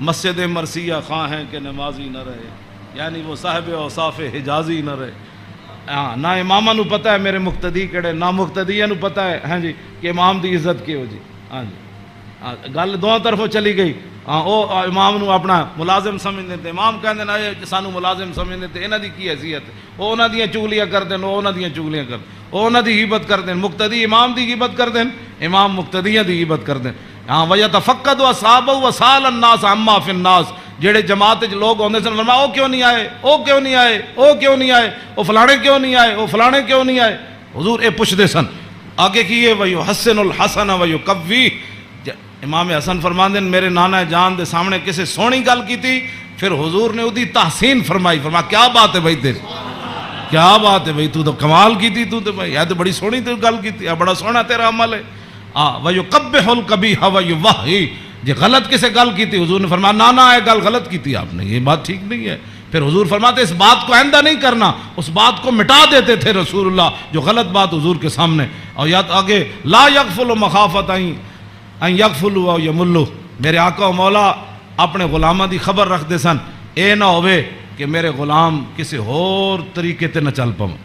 مسجد مرثیہ خواہ ہیں کہ نمازی نہ رہے، یعنی وہ صاحب اوصاف حجازی نہ رہے۔ ہاں نہ امامہ نو پتہ ہے میرے مقتدی کہڑے، نہ مقتدیہ نو پتہ ہے ہاں جی کہ امام دی عزت کیو جی۔ ہاں جی گل دو طرفوں چلی گئی۔ ہاں او امام نو اپنا ملازم سمجھتے تھے، امام کہندے نا سانو ملازم سمجھتے تھے، انہاں دی کی حیثیت، وہ انہاں دیاں چگلیاں کردے، وہ انہاں دیاں چگلیاں کردے، وہ انہاں دی غیبت کردے، مقتدی امام دی غیبت کردے، امام مقتدیاں دی غیبت کردے۔ ہاں وَيَتَفَقَّدُ أَصْحَابَهُ وَسَالَ النَّاسَ عَمَّا فِي النَّاسِ، جڑے جماعت وچ لوگ ہوندے سن فرمایا او کیوں نہیں آئے، او کیوں نہیں آئے، او کیوں نہیں آئے، او فلانے کیوں نہیں آئے، او فلانے کیوں نہیں آئے۔ حضور اے پوچھدے سن آگے کیے وَيُحَسِّنُ الْحَسَنَ وَيُقَوِّيهِ۔ امام حسن فرماندے میرے نانا جان دے سامنے کسی سونی گل کی تھی، پھر حضور نے اودی تحسین فرمائی، فرمایا کیا بات ہے بھائی تیری، کیا بات ہے بھائی، تو تو کمال کی تھی، تو تو بھائی یہ تو بڑی سونی تو گل کی تھی، بڑا سونا تیرا عمل ہے۔ وَيُقَبِّحُ الْقَبِيحَ وَيُوَحِّي، جی غلط کسے گل کی تھی، حضور نے فرمایا نانا ہے گل غلط کی تھی آپ نے، یہ بات ٹھیک نہیں ہے۔ پھر حضور فرماتے اس بات کو آئندہ نہیں کرنا، اس بات کو مٹا دیتے تھے رسول اللہ جو غلط بات حضور کے سامنے۔ اور یا آگے لا یغفل مخافت ان یغفلوا او یملوا، میرے آقا و مولا اپنے غلاماں دی خبر رکھ دے سن، اے نہ ہوئے کہ میرے غلام کسی اور طریقے تے نہ چل پاؤں۔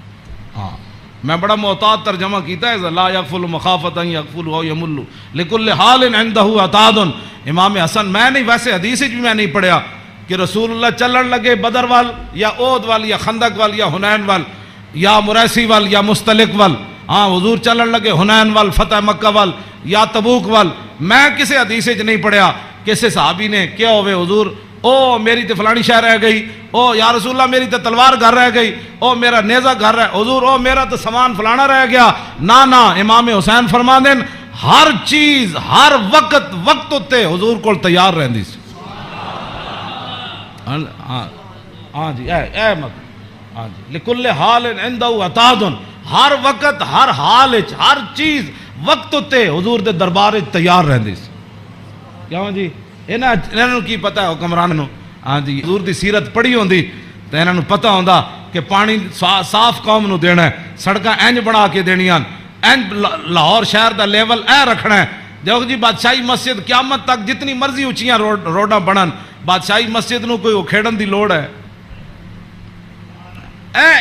ہاں میں بڑا محتاط ترجمہ کیتا ہے لا یغفل مخافت ان یغفلوا او یملوا لکل حال عنده عتاد۔ امام حسن میں نہیں، ویسے حدیث بھی میں نہیں پڑھیا کہ رسول اللہ چلن لگے بدر وال یا احد وال یا خندق وال یا حنین وال یا مریسی وال یا مستلق وال، ہاں حضور چلن لگے حنین وال، فتح مکہ وال یا تبوک وال، میں کسی حدیث نہیں پڑھیا کسی صحابی نے کیا ہوئے حضور او میری تے فلانی شہر رہ گئی، او یا رسول اللہ میری تے تلوار گھر رہ گئی، او میرا نیزہ گھر رہ، حضور او میرا تے سامان فلانا رہ گیا۔ نا امام حسین فرما دین ہر چیز ہر وقت وقت اتے حضور کو تیار رہندی سی۔ ہاں جی اے مت ہاں جی لکل حال عنده عتاد، ہر وقت ہر حال ہر چیز وقت اتے حضور دے دربار تیار رہندی سی۔ کیوں جی انہوں کی پتہ ہے حکمران نو، ہاں جی حضور دی سیرت پڑھی ہوندی تو انہوں پتہ ہوندا کہ پانی صاف قوم نو دینا ہے، سڑکاں انج بنا کے دینیاں، انج لاہور شہر دا لیول اے رکھنا ہے۔ دیکھو جی بادشاہی مسجد قیامت تک جتنی مرضی اونچیاں روڈاں بنن، بادشاہی مسجد نو کوئی کھیڑن دی لوڑ ہے؟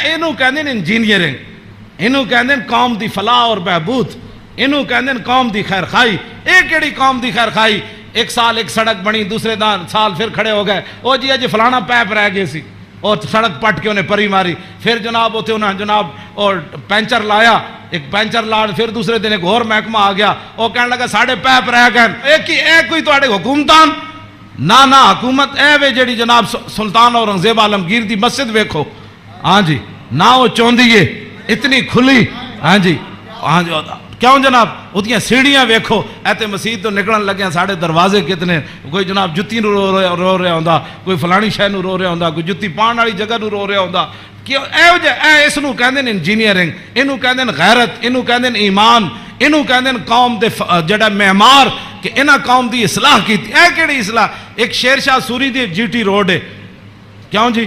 اینو کہندے نے انجینئرنگ، اینو کہندے قوم دی فلاح اور بہبود، اینو کہندے قوم دی خیر خائی۔ اے کیڑی قوم دی خیر خائی؟ ایک سال ایک سڑک بنی، دوسرے سال پھر کھڑے ہو گئے، او جی اج فلانا پیپ رہ گئے سی، اور سڑک پٹ کے انہیں پری ماری، پھر جناب اتنے انہیں جناب اور پینچر لایا، ایک پینچر لا، پھر دوسرے دن ایک اور محکمہ آ گیا، وہ کہنے لگا ساڑھے پیپ رہ گئے، اے کوئی تواڈے حکومتان؟ نہ حکومت اے وے جڑی جناب سلطان اورنگزیب عالمگیر دی مسجد ویکھو، ہاں جی نہ وہ چوندی ہے اتنی کھلی، ہاں جی کیوں جناب اتنی سیڑھیاں ویکھو، ایتے مسجد تو نکلن لگے ساڑھے دروازے کتنے، کوئی جناب جتی نو رو رہا ہوندا، کوئی فلانی شے نو رو رہا ہوندا، کوئی جتی پان والی جگہ نو رو رہا ہوندا۔ کیوں اس نو کہندے نے انجینئرنگ، اینو کہندے نے غیرت، اینو کہندے نے ایمان، اینو کہندے نے قوم دے جڑا معمار کہ انہاں قوم دی اصلاح کیتی۔ اے کیڑی اصلاح؟ ایک شیر شاہ سوری دی جی ٹی روڈ ہے، کیوں جی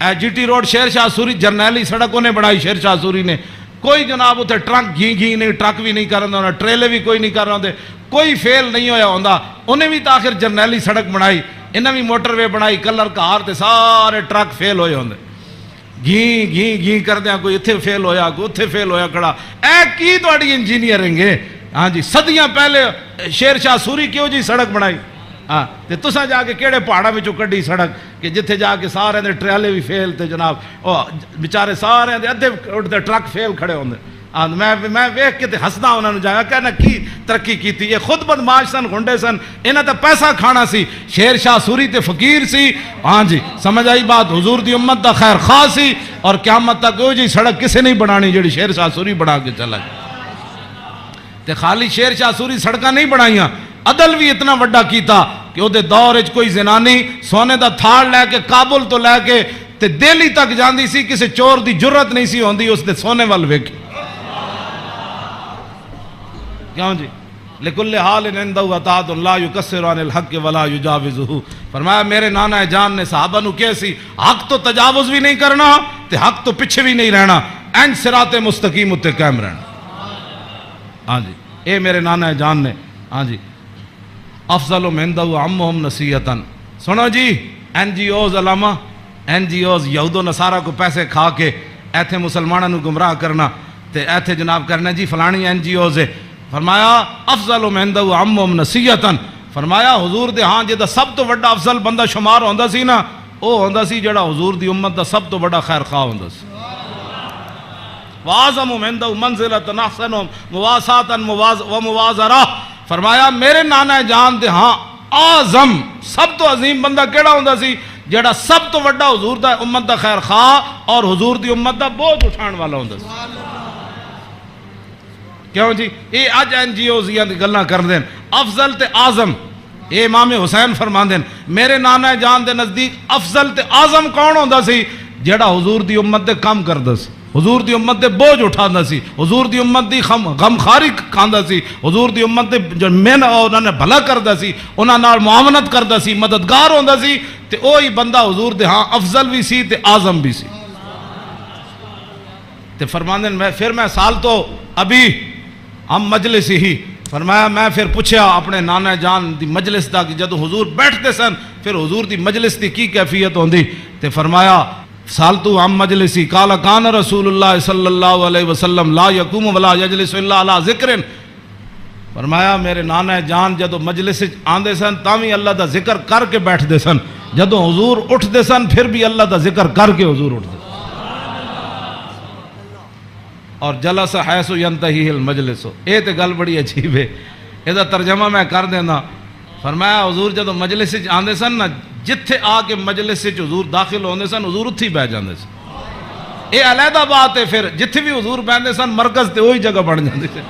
اے جی ٹی روڈ شیر شاہ سوری جرنیلی سڑک انہیں بنائی شیر شاہ سوری نے، کوئی جناب اتنے ٹرک گھی نہیں، ٹرک بھی نہیں کر رہا ہوں، ٹریلے بھی کوئی نہیں کر رہا ہوں، کوئی فیل نہیں ہویا ہوندا، انہیں بھی تاخر جرنیلی سڑک بنائی، انہیں بھی موٹر وے بنائی، کلر کار تے سارے ٹرک فیل ہوئے ہوندے، گھی کر دیا، کوئی اتھے فیل ہویا، کوئی اتھے فیل ہویا کھڑا۔ اے کی تواڈی انجینئرنگ ہے؟ ہاں جی صدیاں پہلے شیر شاہ سوری کیوں جی سڑک بنائی؟ ہاں تے تساں جا کے کیڑے پہاڑاں وچوں کڈی سڑک کہ جتھے جا کے سارے دے ٹریلے بھی فیل تے جناب او بیچارے سارے دے ادھے اٹھتے ٹرک فیل کھڑے ہوندے۔ میں ویکھ کے تے ہسدا انہاں نوں جایا کہنا کی ترقی کیتی، یہ خود بدماش سن، گھنڈے سن، انہاں تے پیسہ کھانا سی۔ شیر شاہ سوری تے فقیر سی، ہاں جی سمجھ آئی بات، حضور دی امت دا خیر خواہ سی، اور قیامت تک او جی سڑک کسے نہیں بنانی جڑی شیر شاہ سوری بنا کے چلا گیا۔ تے خالی شیر شاہ سوری سڑکاں نہیں بنائیاں، عدل بھی اتنا وڈا کیتا کہ وہ دور وچ کوئی زنانی سونے دا تھاڑ لے کے کابل تو لے کے تے دہلی تک جاندی سی، کسی چور دی جرت نہیں سی ہوندی اس دے سونے وال ویکھ۔ کیوں جی لکل حال عنده اطاعت لا یکسر عن الحق ولا یجاوزہ. فرمایا میرے نانا جان نے صحابہ نو کیسی حق تو تجاوز بھی نہیں کرنا تے حق تو پیچھے بھی نہیں رہنا، این صراط مستقیم تے قائم رہنا. ہاں جی اے میرے نانا جان نے. ہاں جی افضل عنده عمهم نصیحتا. سنو جی این جی اوز علامہ این جی اوز یہود و نصارہ کو پیسے کھا کے ایتھے مسلمانوں نو گمراہ کرنا تے ایتھے جناب کرنا جی فلانی این جی اوز ہے. فرمایا افضل عنده عمهم نصیحتا. فرمایا حضور دے ہاں جدا سب تو بڑا افضل بندہ شمار ہوندا سی نا او ہوندا سی جڑا حضور دی امت دا سب تو بڑا خیر خواہ ہوندا سی. وَأَعْظَمُ عِنْدَهُ مَنْزِلَةً أَحْسَنُهُمْ مُوَاسَاةً وَمُوَازَرَةً. فرمایا میرے نانا جان دے ہاں اعظم سب تو عظیم بندہ کیڑا ہوندا سی جڑا سب تو بڑا حضور دا امت دا خیر خواہ اور حضور دی امت دا بوجھ اٹھان والا ہوندا سی. کیوں جی اے اج این جی اوز دی گلاں کر دین افضل تے اعظم. اے امام حسین فرما دین میرے نانا جان دے نزدیک افضل تے اعظم کون ہوندا سی جڑا حضور دی امت دے کام کردا سی، حضور دی امت دے بوجھ اٹھاندا سی، حضور دی امت دی غمخاری کھاندا سی، حضور دی امت دے جو من انہاں نے بھلا کردا سی، انہاں نال معاونت کردا سی، مددگار ہوندا سی. تے اوہی بندہ حضور دے ہاں افضل بھی سی تے اعظم بھی سی. تے فرماندے میں سال تو ابھی ہم مجلس ہی. فرمایا میں پھر پوچھیا اپنے نانا جان دی مجلس دا کہ جدو حضور بیٹھتے سن پھر حضور دی مجلس دی کی کیفیت ہوندی. تے فرمایا سالتو ہم مجلسی قال کان رسول اللہ صلی اللہ علیہ وسلم لا یقوم ولا یجلس الا علی ذکر. فرمایا میرے نانا جان جدو مجلس آندے سن تاوی اللہ دا ذکر کر کے بیٹھ دے سن، جدو حضور اٹھ دے سن پھر بھی اللہ دا ذکر کر کے حضور اٹھ دے. اور جلس حیث ینتہی المجلس. اے تے گل بڑی عجیب ہے، اے دا ترجمہ میں کر دینا. فرمایا حضور جدو مجلس آندے سن نا جتھے آ کے مجلس حضور داخل ہوندے سن حضور اتھی بیٹھ جاندے سن. اے علیحدہ بات ہے پھر جتھے بھی حضور بیٹھتے سن مرکز تے وہی جگہ بن جاندی سی.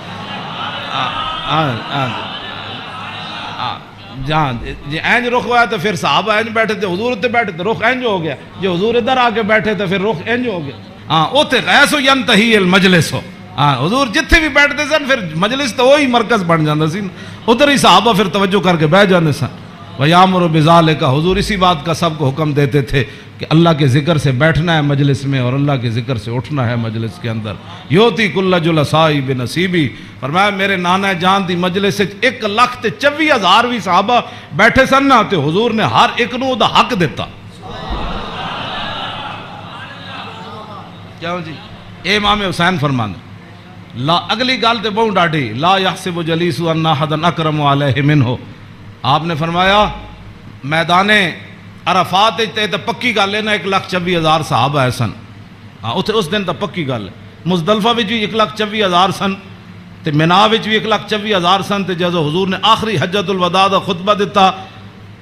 جان جی اینج رخ ہوا تو پھر صحابہ اینج بیٹھے تھے حضور اتنے بیٹھے تھے رخ اینج ہو گیا، جی حضور ادھر آ کے بیٹھے تھے پھر رخ اینج ہو گیا. ہاں اوتے غیث ینتہی المجلس. ہاں حضور جتھے بھی بیٹھتے سن پھر مجلس تو وہی مرکز بن جاندہ سی، ادھر ہی صحابہ پھر توجہ کر کے بیٹھ جاندے سن. وَيَامُرُ بِذَالِكَ. حضور اسی بات کا سب کو حکم دیتے تھے کہ اللہ کے ذکر سے بیٹھنا ہے مجلس میں اور اللہ کے ذکر سے اٹھنا ہے مجلس کے اندر. یوتی کل جلسائی بنصیبی. فرمایا میرے نانا جان دی مجلس 1,24,000 بھی صحابہ بیٹھے سن نا تے حضور نے ہر ایک نو دا حق دیتا. کیوں جی اے امام حسین فرمانے لا اگلی گال تے بہت ڈاڑی لا یحسب جلیس ان احد اکرم علیہ منہ. آپ نے فرمایا میدان عرفات تے پکی گل ہے نا 1,24,000 صحابہ ہے سن. ہاں اتنے اس دن تو پکی گل ہے. مزدلفہ وچ بھی 1,24,000 سن تے مینا وچ بھی 1,24,000 سن تے جدو حضور نے آخری حجت الوداع دا خطبہ دیتا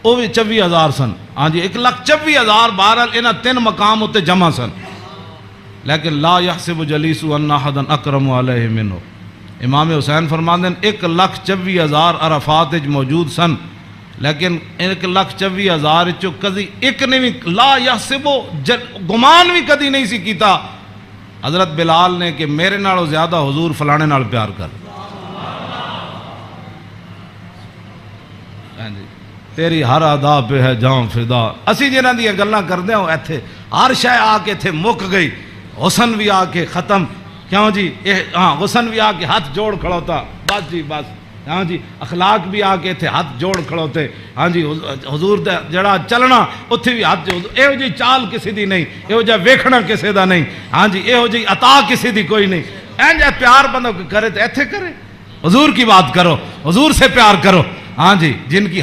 وہ بھی 24,000 سن. ہاں جی 1,24,000 بہرحال انہاں 3 مقام اتنے جمع سن. لیکن لا یحسب جلیس ان احد اکرم علیہ منہ. امام حسین فرماندے ہیں 1,24,000 عرفات موجود سن لیکن 1,24,000 چو کدی ایک نے بھی لا یحسب گمان بھی کدی نہیں سی کیتا حضرت بلال نے کہ میرے نالوں زیادہ حضور فلانے نال پیار کر. تیری ہر ادا پہ ہے جاں فدا. اسی جنہاں دی گلاں کردے ہوں ایتھے ہر شے آ کے ایتھے مک گئی. حسن بھی آ کے ختم. کیوں جی ہاں حسن بھی آ کے ہاتھ جوڑ کھڑوتا بس جی بس. ہاں جی اخلاق بھی آ کے تھے ہاتھ جوڑ کھڑوتے. ہاں جی حضور دا جڑا چلنا اتھے بھی ہاتھ جوڑ. ایہو جی چال کسی دی نہیں، ایہو جا ویکھنا کسی دا نہیں. ہاں جی ایہو جی عطا کسی دی کوئی نہیں. اینج پیار بندہ کرے تو ایتھے کرے. حضور کی بات کرو، حضور سے پیار کرو. ہاں جی جن کی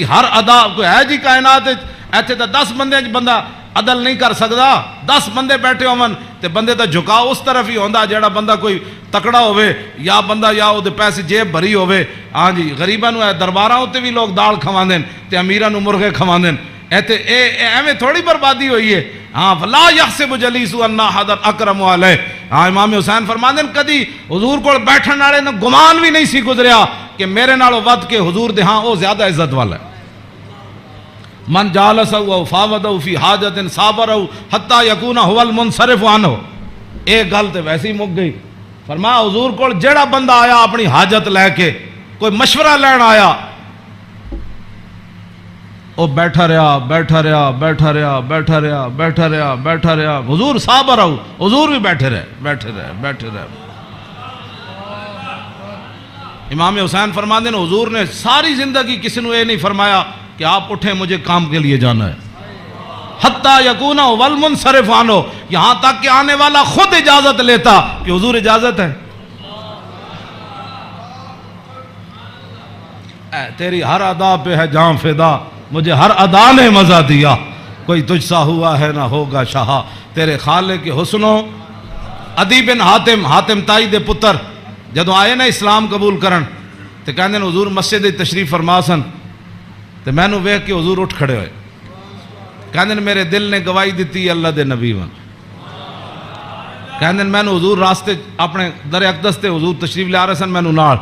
ہر ادا کوئی ہے جی کائنات ایتھے تو 10 بندے بندہ عدل نہیں کر سکتا. 10 بندے بیٹھے ہون تے بندے دا جھکاؤ اس طرف ہی ہوندا جیڑا بندہ کوئی تکڑا ہوئے یا بندہ یا او دے پیسے جیب بھری ہوئے. ہاں جی غریباں نو درباراں تے بھی لوگ دال کھواندے تے امیراں نو مرغے کھواندے. ایتھے ایویں تھوڑی بربادی ہوئی ہے. ہاں فلا یحسب جلیس ان احد اکرم علیہ. ہاں امام حسین فرماندے کدی حضور کول بیٹھن والے نو گمان بھی نہیں سی گزریا کہ میرے نالوں ود کے حضور دے ہاں او زیادہ عزت والا ہے. من جالسہ و فاودہ فی حاجت صابرہ حتی یکون هو المنصرف عنہ. ایک گل تے ویسے ہی مک گئی. فرمایا حضور کول جیڑا بندہ آیا اپنی حاجت لے کے کوئی مشورہ لین آیا وہ بیٹھا رہا بیٹھا رہا بیٹھا رہا بیٹھا رہا بیٹھا رہا بیٹھا رہا، حضور صاحب رہو، حضور بھی بیٹھے رہے بیٹھے رہے بیٹھے رہے۔ امام حسین فرماتے ہیں حضور نے ساری زندگی کسی نے یہ نہیں فرمایا کہ آپ اٹھیں مجھے کام کے لیے جانا ہے، حتیٰ یکون والمنصرف عنہ، یہاں تک کہ آنے والا خود اجازت لیتا کہ حضور اجازت ہے۔ اے تیری ہر ادا پہ ہے جان فدا، مجھے ہر ادا نے مزہ دیا، کوئی تجھ سا ہوا ہے نہ ہوگا شاہ، تیرے خالق کے حسنوں۔ عدی بن حاتم تائی دے پتر جدوں آئے نا اسلام قبول کرن تے کہندے نے حضور مسجد تشریف فرما سن تے میں نو ویکھ کے حضور اٹھ کھڑے ہوئے، کہندے نے میرے دل نے گواہی دیتی اللہ دے نبی ون، کہندے میں نو حضور راستے اپنے در اقدس تے حضور تشریف لے آ رہے سن، میں نو نال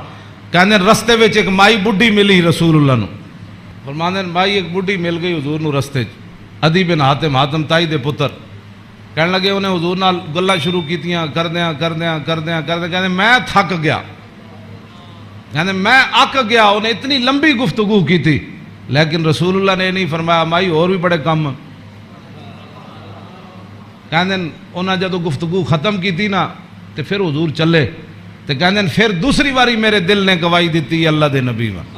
کہندے رستے وچ ایک مائی بڈھی ملی رسول اللہ نو، فرماندے مائی ایک بڈھی مل گئی حضور نو رستے چ، عدی بن حاتم تائی دے پتر کہنے لگے انہیں حضور نال گلاں شروع کیتیاں کردیاں کہندے میں تھک گیا، کہندے میں اک گیا، انہیں اتنی لمبی گفتگو کی تھی لیکن رسول اللہ نے نہیں فرمایا مائی اور بھی بڑے کام، کہندے انہاں جدو گفتگو ختم کی تھی نا تے پھر حضور چلے تے کہندے پھر دوسری باری میرے دل نے گواہی دیتی اللہ دے نبی ون،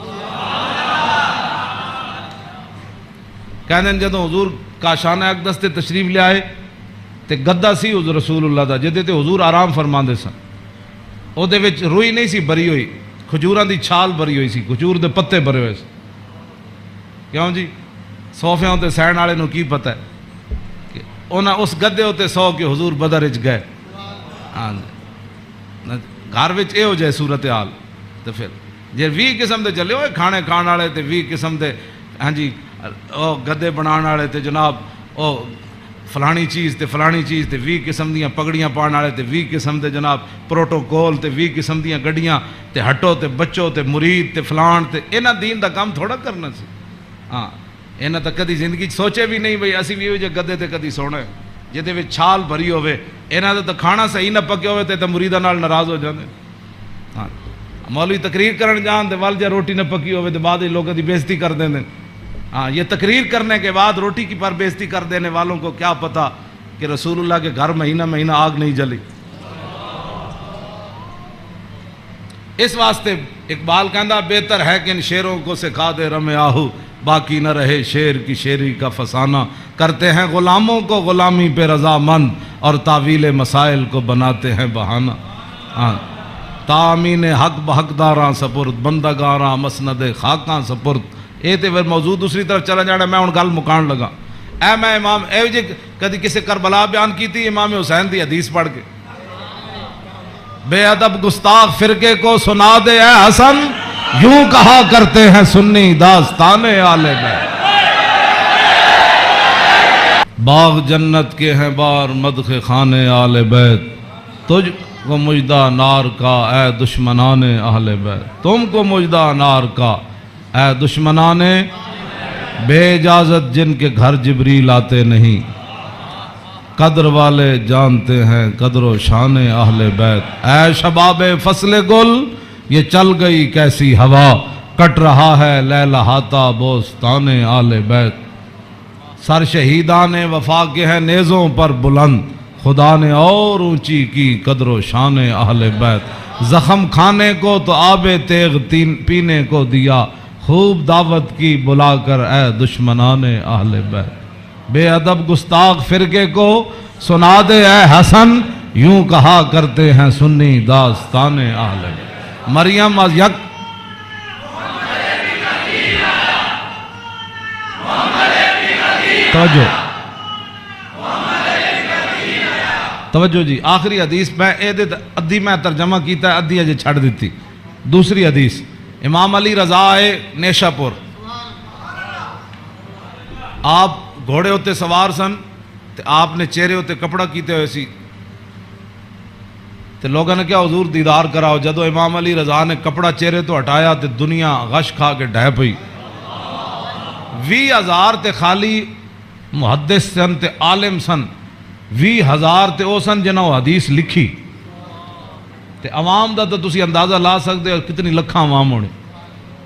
کہندے جدو حضور کاشانہ اقدس تے تشریف لے آئے تے گدا سی حضور رسول اللہ دا جدے تے حضور آرام فرماندے سن، او دے وچ روئی نہیں سی بری ہوئی، کھجوراں دی چھال بری ہوئی سی، کھجور دے پتے بھرے ہوئے سی، کیوں جی صوفیاں تے سہن والے نو کی پتہ ہے کہ انہاں اس گدے ہوتے سو کے حضور بدر وچ گئے، ہاں گھر وچ اے ہو جائے صورتحال تے پھر جے 20 قسم دے چلے ہوئے کھانے کھان والے تے 20 قسم دے ہاں جی او گدے بنان والے تے جناب او فلانی چیز تے 20 قسم دیاں پگڑیاں پان والے تے 20 قسم دے جناب پروٹوکول تے 20 قسم دیاں گڈیاں تے ہٹو تے بچو تے مرید تے فلان تے انہاں دین دا کام تھوڑا کرنا سی، ہاں انہاں تا کدی زندگی سوچے بھی نہیں بھئی اسی بھی او جے گدے تے کدی سونا ہے جدے وچ چھال بھری ہوے، انہاں دا تے کھانا صحیح نہ پکے ہوے تے مریداں نال ناراض ہو جاندے، ہاں مولوی تقریر کرن جان تے ول جے روٹی نہ پکی ہوے تے بعد وچ لوکاں دی بےزتی کر دیندے، ہاں یہ تقریر کرنے کے بعد روٹی کی پر بےزتی کر دینے والوں کو کیا پتا کہ رسول اللہ کے گھر مہینہ آگ نہیں جلی۔ اس واسطے اقبال کہندہ بہتر ہے کہ ان شیروں کو سکھا دے رم آہو، باقی نہ رہے شیر کی شیری کا فسانہ، کرتے ہیں غلاموں کو غلامی پہ رضا مند اور تعویل مسائل کو بناتے ہیں بہانہ، ہاں تامین حق بحقداراں سپرد بندگاراں مسند خاکاں سپرد۔ اے تے موضوع دوسری طرف چلا جانا، میں ہن گل مکان لگا، اے میں امام اے جی کدی کسی کربلا بیان کی تھی امام حسین دی حدیث پڑھ کے، بے ادب گستاخ فرقے کو سنا دے اے حسن، یوں کہا کرتے ہیں سنی داستان آل بیت، باغ جنت کے ہیں بار مدخ خانے آل بیت، تجھ کو مجدہ نار کا اے دشمنان اہل بیت، تم کو مجدہ نار کا اے دشمنان بے اجازت جن کے گھر جبریل آتے نہیں، قدر والے جانتے ہیں قدر و شان اہل بیت، اے شباب فصل گل یہ چل گئی کیسی ہوا، کٹ رہا ہے لہلہاتا بوستان اہل بیت، سر شہیدان وفا کے ہیں نیزوں پر بلند، خدا نے اور اونچی کی قدر و شان اہل بیت، زخم کھانے کو تو آب تیغ پینے کو دیا، خوب دعوت کی بلا کر اے دشمنان اہل بیت، بے ادب گستاخ فرقے کو سنا دے اے حسن، یوں کہا کرتے ہیں سنی داستان اہل بیت۔ مریم از یک توجہ جی، آخری حدیث میں ادھی میں ترجمہ کیتا ہے، ادھی اجے چھڑ دیتی۔ دوسری حدیث امام علی رضا آئے نیشہ پور، آپ گھوڑے ہوتے سوار سن تے آپ نے چہرے ہوتے کپڑا کیتے ہوئے سی تے لوگوں نے کیا حضور دیدار کراؤ، جدو امام علی رضا نے کپڑا چہرے تو ہٹایا تے دنیا غش کھا کے ڈھہ پئی، 20,000 تے خالی محدث سن تے عالم سن، 20,000 تے او سن جنہوں حدیث لکھی تے عوام دا تو تسی اندازہ لا سکتے ہو کتنی لکھاں عوام ہونے،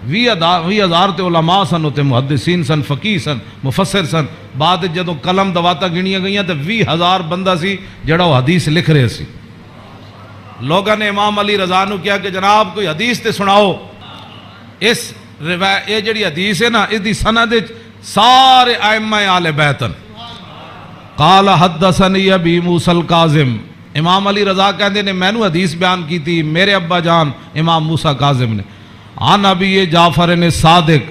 20,000 تے علماء سن، تے محدثین سن، فقیہ سن، مفسر سن. بعد جدو قلم دواتا گنیاں گئیاں تے 20,000 بندہ سی جڑا وہ حدیث لکھ رہے سی. لوگوں نے امام علی رضا نو کیا کہ جناب کوئی حدیث تے سناؤ. اس یہ جڑی حدیث ہے نا اس دی سند سارے ائمہ آل بیتن. قال حدثنی ابی موسیٰ الکاظم، امام علی رضا کہندے نے مینوں حدیث بیان کی تھی میرے ابا جان امام موسیٰ کاظم نے. عن ابی جعفر نے صادق،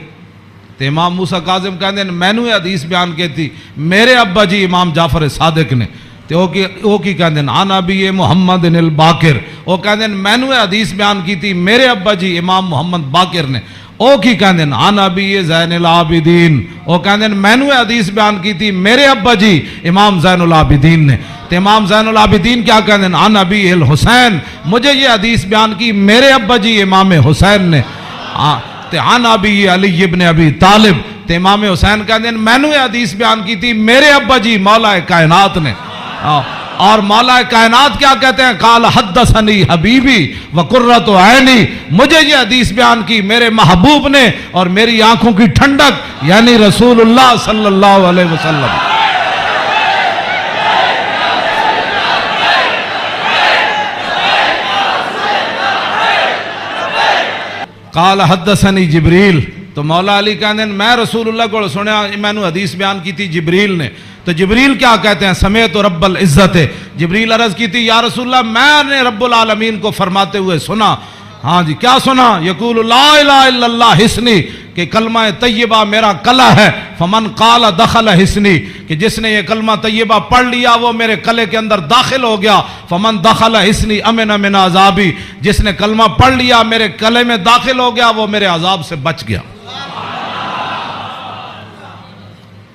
تے امام موسیٰ کاظم کہندے نے مینوں حدیث بیان کی تھی میرے ابا جی امام جعفر صادق نے. تے او کی کہندے نے عن ابی محمد الباقر، او کہندے نے مینوں حدیث بیان کی تھی میرے ابا جی امام محمد باقر نے. او کی کہندے نے عن ابی زین العابدین، او کہندے نے مینوں حدیث بیان کی تھی میرے ابا جی امام زین العابدین نے. تے امام زین العابدین کیا کہندے ہیں عن ابی الحسین، مجھے یہ حدیث بیان کی میرے ابا جی امام حسین نے. تے عن ابی علی ابن ابی طالب، تے امام حسین کہندے ہیں میں نے یہ حدیث بیان کی تھی میرے ابا جی مولا کائنات نے. اور مولا کائنات کیا کہتے ہیں قال حدثنی حبیبی وقرۃ عینی، مجھے یہ حدیث بیان کی میرے محبوب نے اور میری آنکھوں کی ٹھنڈک یعنی رسول اللہ صلی اللہ علیہ وسلم. قال حدثنی جبریل، تو مولا علی کہتے ہیں میں رسول اللہ کو سنیا میں نے حدیث بیان کی تھی جبریل نے. تو جبریل کیا کہتے ہیں سمیت رب العزت، جبریل عرض کی تھی یا رسول اللہ میں نے رب العالمین کو فرماتے ہوئے سنا. ہاں جی کیا سنا؟ یقول لا الہ الا اللہ حسنی، کہ کلمہ طیبہ میرا کلہ ہے. فمن قال دخل حسنی، کہ جس نے یہ کلمہ طیبہ پڑھ لیا وہ میرے کلے کے اندر داخل ہو گیا. فمن دخل حسنی امن من عذابی، جس نے کلمہ پڑھ لیا میرے کلے میں داخل ہو گیا وہ میرے عذاب سے بچ گیا.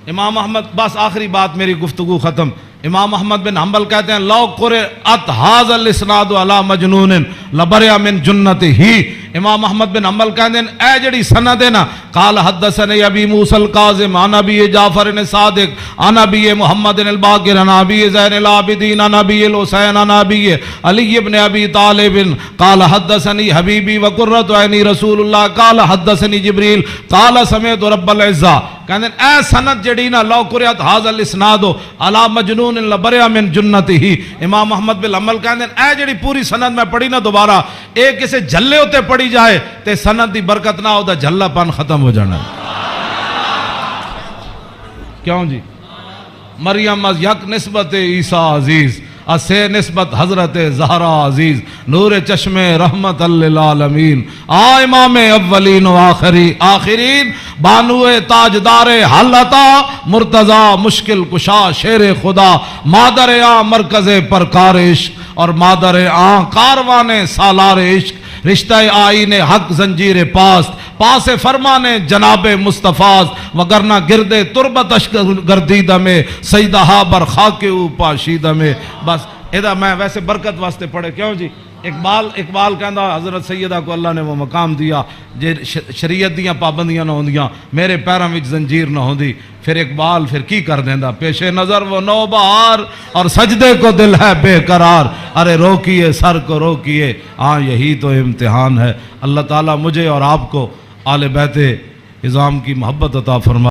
امام احمد، بس آخری بات میری گفتگو ختم. امام احمد بن حنبل کہتے ہیں لو قرأت ھذا الاسناد علی مجنون لبرئ من جنتہ. امام احمد بن حنبل کہتے ہیں اے جڑی سند ہے نا قال حدثنی ابی موسیٰ الکاظم عن ابی جعفر صادق عن ابی محمد الباقر عن ابی زین العابدین عن ابی الحسین عن ابی علی ابن ابی طالب قال حدثنی حبیبی وقرۃ عینی رسول اللہ قال حدثنی جبریل قال سمعت رب العزہ. کہتے ہیں اے سند جڑی نا لو قرأت ھذا الاسناد علی مجنون لبرئ من جنتہ. امام احمد بن حنبل کہتے ہیں اے جڑی پوری سند میں پڑھی نا دوبارہ ایک اسے جھلے ہوتے پڑھی جائے تے سند دی برکت نہ ہو دا جھلا پن ختم ہو جانا. کیوں جی؟ مریم از یک نسبت عیسیٰ عزیز، اسے نسبت حضرت زہرا عزیز، نور چشم رحمت للعالمین، امام اولین و آخرین، بانو تاجدار حلتا مرتضی مشکل کشا شیر خدا، مادر مرکز پرکار عشق اور مادر کاروان سالار عشق، رشتہ آئین حق زنجیر پاس فرمان جناب مصطفیٰ، وگرنہ گردے تربت گردیدہ میں سیدہا برخاک اوپا شیدہ میں. بس ادھا میں ویسے برکت واسطے پڑھے. کیوں جی؟ اقبال کہندا حضرت سیدہ کو اللہ نے وہ مقام دیا جے شریعت دیاں پابندیاں نہ ہوندیاں میرے پیراں وچ زنجیر نہ ہوندی. پھر اقبال پھر کی کر دیندا پیش نظر وہ نو بہار اور سجدے کو دل ہے بے قرار، ارے روکیے سر کو روکیے، ہاں یہی تو امتحان ہے. اللہ تعالیٰ مجھے اور آپ کو آل بیت اعظام کی محبت عطا فرمائے.